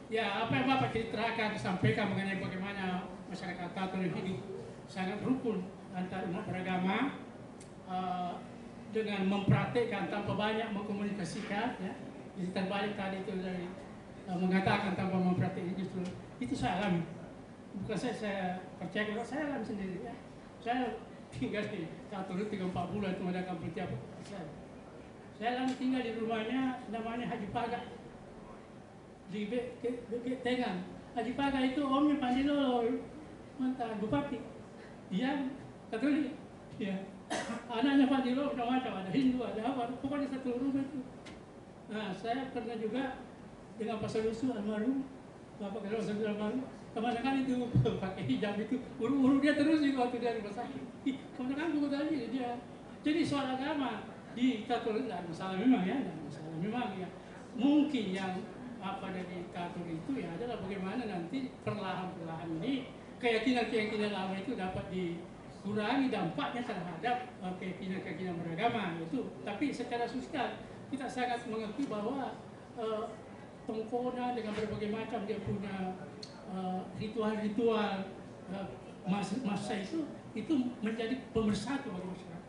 Ya, apa yang Bapak ceritakan disampaikan mengenai bagaimana masyarakat Tato hidup sangat rukun antar umat beragama, dengan mempraktekkan tanpa banyak mengkomunikasikan, ya. Jadi terbalik tadi itu dari mengatakan tanpa mempraktekkan, justru itu saya alami. Bukan saya percaya, kalau saya alami sendiri, ya. Saya tinggal di Tato 3-4 bulan itu mengadakan pertiapan saya alami tinggal di rumahnya namanya Haji Paga di Tengan. Haji Paga itu omnya Pandilo mantan bupati, dia Katolik, ya. Anaknya Pandilo macam-macam, ada Hindu, ada apa, pokoknya satu rumah itu. Nah, saya pernah juga dengan Pak Salusu almarhum, Bapak Kedua Salusu almarhum, kemana-mana itu pakai hijab itu, urut dia terus juga waktu dia rumah sakit. Kemana-mana buku tadi dia. Jadi soal agama di Katolik tidak masalah memang, ya, tidak masalah memang, ya. Mungkin yang apa dari Katolik itu ya adalah bagaimana nanti perlahan-perlahan ini keyakinan-keyakinan lama itu dapat dikurangi dampaknya terhadap keyakinan-keyakinan beragama itu. Tapi secara sosial kita sangat mengakui bahwa Tongkona dengan berbagai macam dia punya ritual-ritual masa itu menjadi pemersatu bagi masyarakat.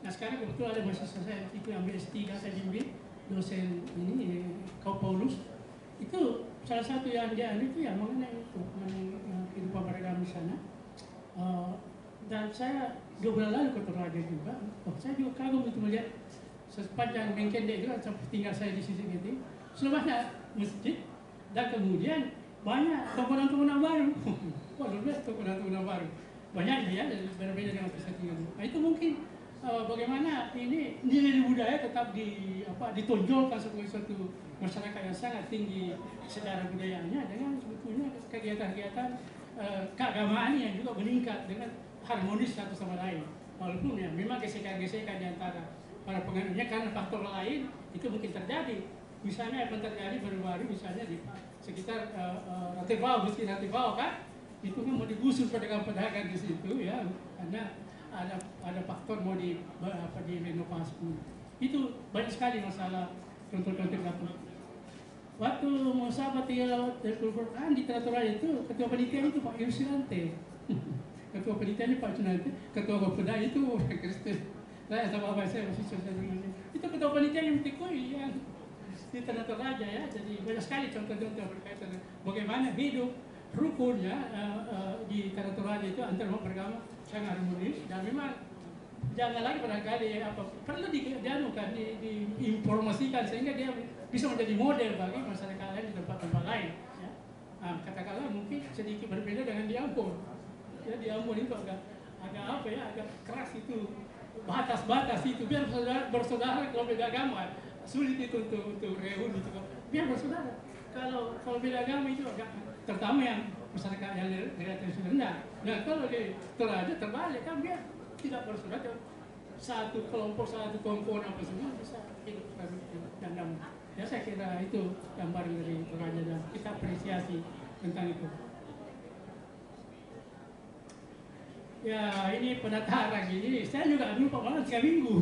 Nah, sekarang kebetulan ada mahasiswa saya itu yang S3 saya bimbing, dosen ini Kau Paulus, itu salah satu yang dia itu ya mengenai itu, mengenai kehidupan beragama di sana. Dan saya 2 bulan lalu ke Toraja juga, saya juga kagum itu melihat sepanjang Mengkende itu sampai tinggal saya di sisi gitu, sudah banyak masjid dan kemudian banyak bangunan-bangunan baru. Wah, luar biasa bangunan-bangunan baru. Banyak ya, berbeda dengan saya tinggal. Nah, itu mungkin bagaimana ini nilai budaya tetap ditonjolkan sebagai suatu masyarakat yang sangat tinggi secara budayanya dengan sebetulnya kegiatan-kegiatan keagamaan yang juga meningkat dengan harmonis satu sama lain. Walaupun ya memang gesekan-gesekan di antara para penganutnya karena faktor lain itu mungkin terjadi. Misalnya apa terjadi baru-baru misalnya di sekitar Ratibau, Bukit Ratibau kan, itu kan mau digusur pedagang-pedagang di situ ya, karena ada faktor mau direnovasi. Itu banyak sekali masalah contoh-contoh lakukan. Waktu musabat Al-Quran di Teratura itu ketua panitia itu Pak Yusirante, ketua panitianya Pak Yusirante, ketua Bapeda itu orang Kristen. Saya sama bapak saya masih selesai dengan itu ketua panitia yang tikoi yang di Teratura ya. Jadi banyak sekali contoh-contoh berkaitan dengan bagaimana hidup rukun ya di Teratura itu antar umat beragama sangat harmonis dan memang jangan lagi barangkali perlu diinformasikan sehingga dia bisa menjadi model bagi masyarakat lain di tempat-tempat lain. Ya. Nah, katakanlah mungkin sedikit berbeda dengan di Ambon. Ya, di Ambon itu agak keras itu batas-batas itu biar bersaudara kalau beda agama sulit itu untuk reuni itu biar bersaudara. Kalau beda agama itu agak terutama yang masyarakat yang relatif rendah. Nah kalau di Toraja terbalik kan biar tidak bersaudara, satu kelompok satu komponen apa semua bisa hidup dan damai. Ya saya kira itu gambaran dari Toraja dan kita apresiasi tentang itu. Ya ini pendataran ini saya juga lupa malah 3 minggu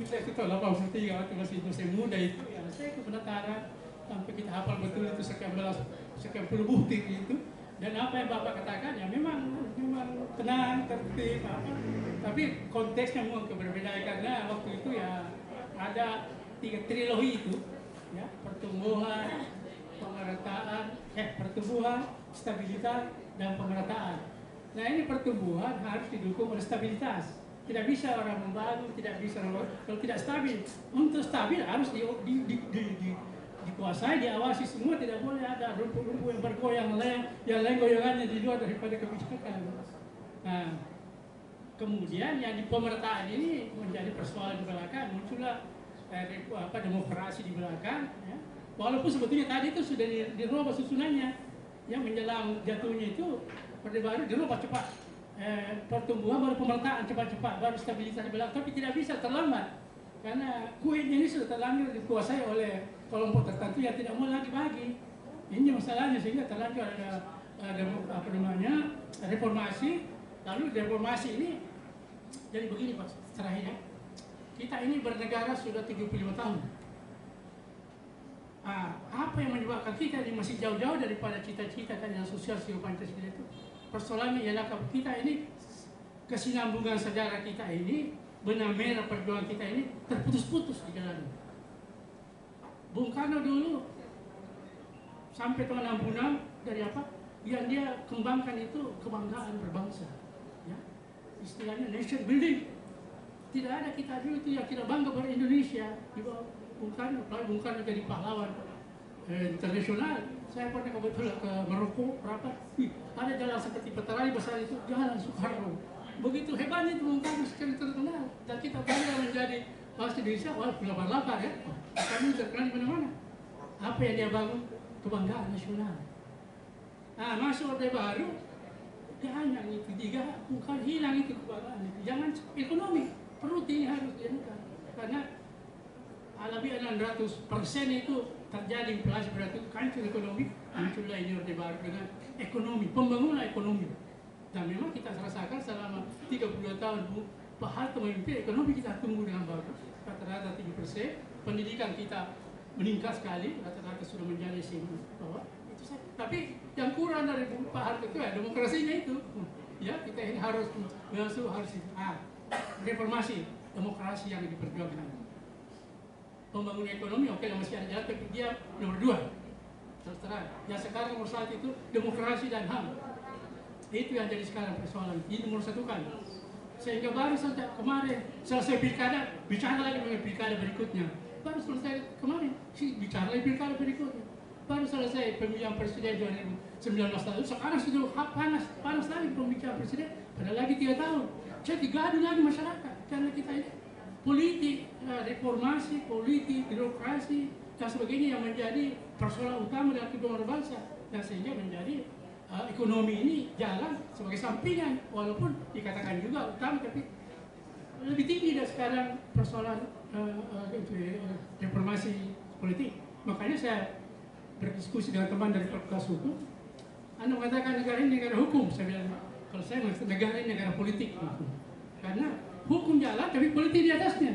saya itu tahun 83 waktu masih dosen muda itu ya saya ke pendataran sampai kita hafal betul itu sekian puluh bukti itu. Dan apa yang Bapak katakan ya memang tenang, tertib tapi konteksnya memang berbeda karena waktu itu ya ada 3 trilogi itu ya, pertumbuhan, stabilitas dan pemerataan. Nah ini pertumbuhan harus didukung oleh stabilitas. Tidak bisa orang membangun, tidak bisa kalau tidak stabil. Untuk stabil harus dikuasai, diawasi semua, tidak boleh ada rumput-rumput yang bergoyang, yang lain goyangannya di luar daripada kebijakan. Nah, kemudian yang di pemerataan ini menjadi persoalan di belakang, muncullah demokrasi di belakang. Ya. Walaupun sebetulnya tadi itu sudah dirubah susunannya, yang menjelang jatuhnya itu Orde Baru dirubah cepat. Pertumbuhan baru pemerataan cepat-cepat, baru stabilitas di belakang, tapi tidak bisa terlambat. Karena kuenya ini sudah terlanjur dikuasai oleh kelompok tertentu yang tidak mau lagi bagi. Ini masalahnya sehingga terlanjur ada reformasi. Lalu reformasi ini jadi begini Pak, terakhirnya kita ini bernegara sudah 75 tahun. apa yang menyebabkan kita ini masih jauh-jauh daripada cita-cita keadilan sosial Pancasila itu? Persoalannya ialah kita ini kesinambungan sejarah kita ini, benang merah perjuangan kita ini terputus-putus di jalan. Bung Karno dulu sampai tahun 66 dari apa? Yang dia kembangkan itu kebanggaan berbangsa. Ya? Istilahnya nation building. Tidak ada kita dulu itu yang kita bangga pada Indonesia di bawah Bung Karno. Bung Karno jadi pahlawan internasional. Saya pernah kebetulan ke Maroko, berapa? Ada jalan seperti Petarali besar itu, jalan Soekarno. Begitu hebatnya itu Bung Karno secara terkenal. Dan kita bangga menjadi bangsa Indonesia, walaupun lapar-lapar ya. Kami terkenal di mana-mana. Apa yang dia bangun? Kebanggaan nasional. Masuk Orde Baru, jangan itu juga, bukan hilang itu kebanggaan itu. Jangan ekonomi, perut ini harus dihentikan. Karena lebih 600% itu terjadi inflasi, berarti kancur ekonomi, muncullah ini Orde Baru dengan ekonomi, pembangunan ekonomi. Dan memang kita rasakan selama 32 tahun Pak Harto memimpin, ekonomi kita tumbuh dengan bagus, rata-rata 3%, pendidikan kita meningkat sekali, rata-rata sudah menjadi bawah. Itu saja. Tapi yang kurang dari Pak Harto itu ya demokrasinya itu. Ya, kita ini harus reformasi demokrasi yang diperjuangkan. Pembangunan ekonomi oke masih ada jalan, tapi dia nomor 2. Terus terang. Yang sekarang nomor 1 itu demokrasi dan HAM. Itu yang jadi sekarang persoalan. Ini nomor 1 kan. Sehingga baru saja kemarin selesai pilkada, bicara lagi mengenai pilkada berikutnya. Baru selesai kemarin, bicara lagi pilkada berikutnya. Baru selesai pemilihan presiden 2019 lalu, sekarang sudah panas lagi pemilihan presiden, pada lagi 3 tahun. Jadi gaduh lagi masyarakat, karena kita ini politik, reformasi, politik, birokrasi, dan sebagainya yang menjadi persoalan utama dalam kehidupan bangsa. Dan sehingga menjadi ekonomi ini jalan sebagai sampingan, walaupun dikatakan juga utama, tapi lebih tinggi dari sekarang persoalan reformasi politik. Makanya saya berdiskusi dengan teman dari Fakultas Hukum. Anda mengatakan negara ini negara hukum, saya bilang. Kalau saya mengatakan negara ini negara politik, karena hukum jalan, tapi politik di atasnya.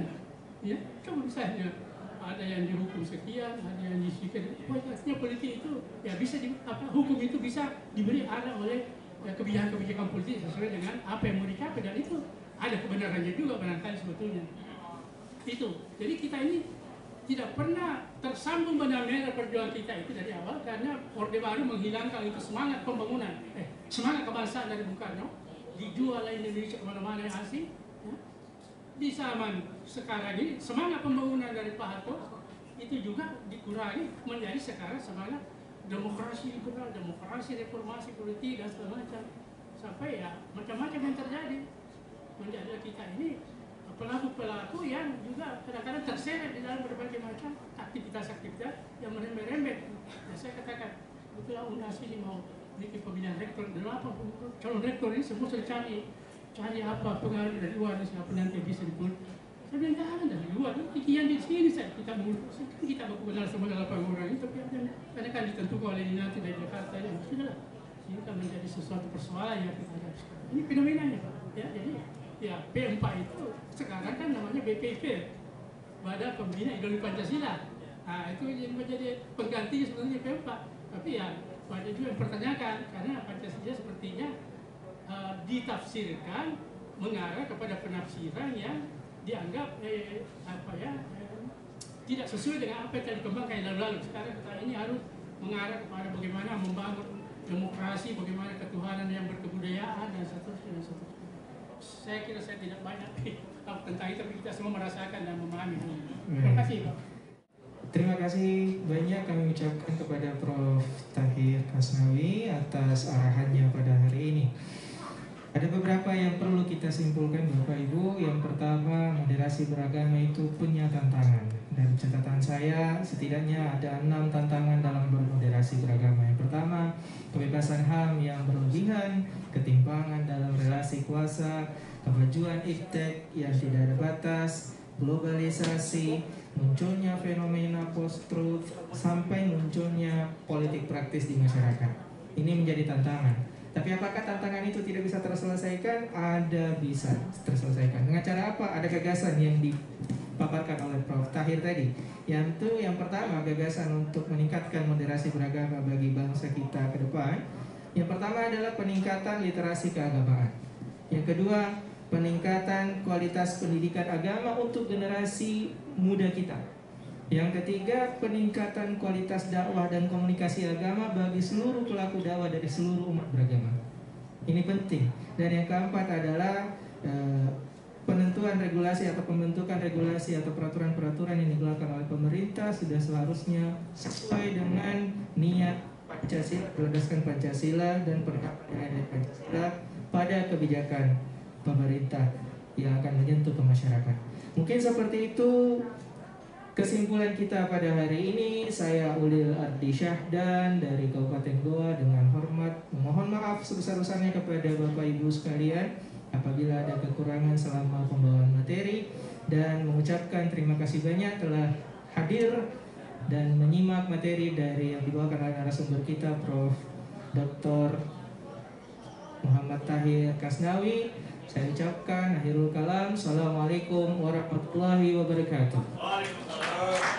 Ya, coba misalnya ada yang dihukum sekian, ada yang disikat. Artinya politik itu ya bisa hukum itu bisa diberi arah oleh kebijakan-kebijakan politik sesuai dengan apa yang mau dicapai, dan itu ada kebenarannya juga barangkali sebetulnya. Itu. Jadi kita ini tidak pernah tersambung benang merah perjuangan kita itu dari awal, karena Orde Baru menghilangkan itu semangat pembangunan, semangat kebangsaan dari Bung Karno, dijual Indonesia kemana-mana yang asing. Ya. Di zaman sekarang ini semangat pembangunan dari Pak Harto itu juga dikurangi menjadi sekarang semangat demokrasi liberal, demokrasi, reformasi politik dan segala macam, sampai ya macam-macam yang terjadi. Menjadi kita ini pelaku-pelaku yang juga kadang-kadang terseret di dalam berbagai macam aktivitas-aktivitas yang merembet-rembet. Ya, saya katakan, betul UNAS ini mau bikin pemilihan rektor, 80 calon rektor ini semua sudah cari apa pengaruh dari luar, siapa nanti bisa dipulih. Saya bilang jangan dari luar, yang di sini kita mengurus, kita baku benar semua 8 orang ini, tapi karena kan ditentukan oleh nanti dari Jakarta, ya sudahlah, ini kan menjadi sesuatu persoalan yang kita hadapi sekarang. Ini fenomenanya Pak, ya jadi. Ya, P4 itu sekarang kan namanya BPIP, Badan Pembina Ideologi Pancasila. Itu yang menjadi pengganti sebenarnya P4. Tapi ya banyak juga yang mempertanyakan, karena Pancasila sepertinya ditafsirkan mengarah kepada penafsiran yang dianggap tidak sesuai dengan apa yang telah dikembangkan yang lalu-lalu. Sekarang kita ini harus mengarah kepada bagaimana membangun demokrasi, bagaimana ketuhanan yang berkebudayaan dan seterusnya dan seterusnya. Saya kira saya tidak banyak tentang itu, tapi kita semua merasakan dan memahami. Terima kasih Pak. Terima kasih banyak kami ucapkan kepada Prof. Tahir Kasnawi atas arahannya pada hari ini. Ada beberapa yang perlu kita simpulkan Bapak Ibu. Yang pertama, moderasi beragama itu punya tantangan. Dari catatan saya, setidaknya ada 6 tantangan dalam bermoderasi beragama. Yang pertama, kebebasan HAM yang berlebihan, ketimpangan dalam relasi kuasa, kemajuan iptek yang tidak ada batas, globalisasi, munculnya fenomena post-truth, sampai munculnya politik praktis di masyarakat. Ini menjadi tantangan. Tapi apakah tantangan itu tidak bisa terselesaikan? Ada, bisa terselesaikan. Dengan cara apa? Ada gagasan yang dipaparkan oleh Prof. Tahir tadi. Yang pertama, gagasan untuk meningkatkan moderasi beragama bagi bangsa kita ke depan. Yang pertama adalah peningkatan literasi keagamaan. Yang kedua, peningkatan kualitas pendidikan agama untuk generasi muda kita. Yang ketiga, peningkatan kualitas dakwah dan komunikasi agama bagi seluruh pelaku dakwah dari seluruh umat beragama. Ini penting. Dan yang keempat adalah penentuan regulasi atau pembentukan regulasi atau peraturan-peraturan yang dikeluarkan oleh pemerintah sudah seharusnya sesuai dengan niat Pancasila, berdasarkan Pancasila dan penerapan nilai Pancasila pada kebijakan pemerintah yang akan menyentuh ke masyarakat. Mungkin seperti itu kesimpulan kita pada hari ini. Saya Ulil Ardi Syahdan dari Kabupaten Goa dengan hormat memohon maaf sebesar-besarnya kepada Bapak Ibu sekalian apabila ada kekurangan selama pembawaan materi, dan mengucapkan terima kasih banyak telah hadir dan menyimak materi dari yang dibawakan oleh narasumber kita, Prof. Dr. Muhammad Tahir Kasnawi. Saya ucapkan akhirul kalam. Assalamualaikum warahmatullahi wabarakatuh. Waalaikumsalam.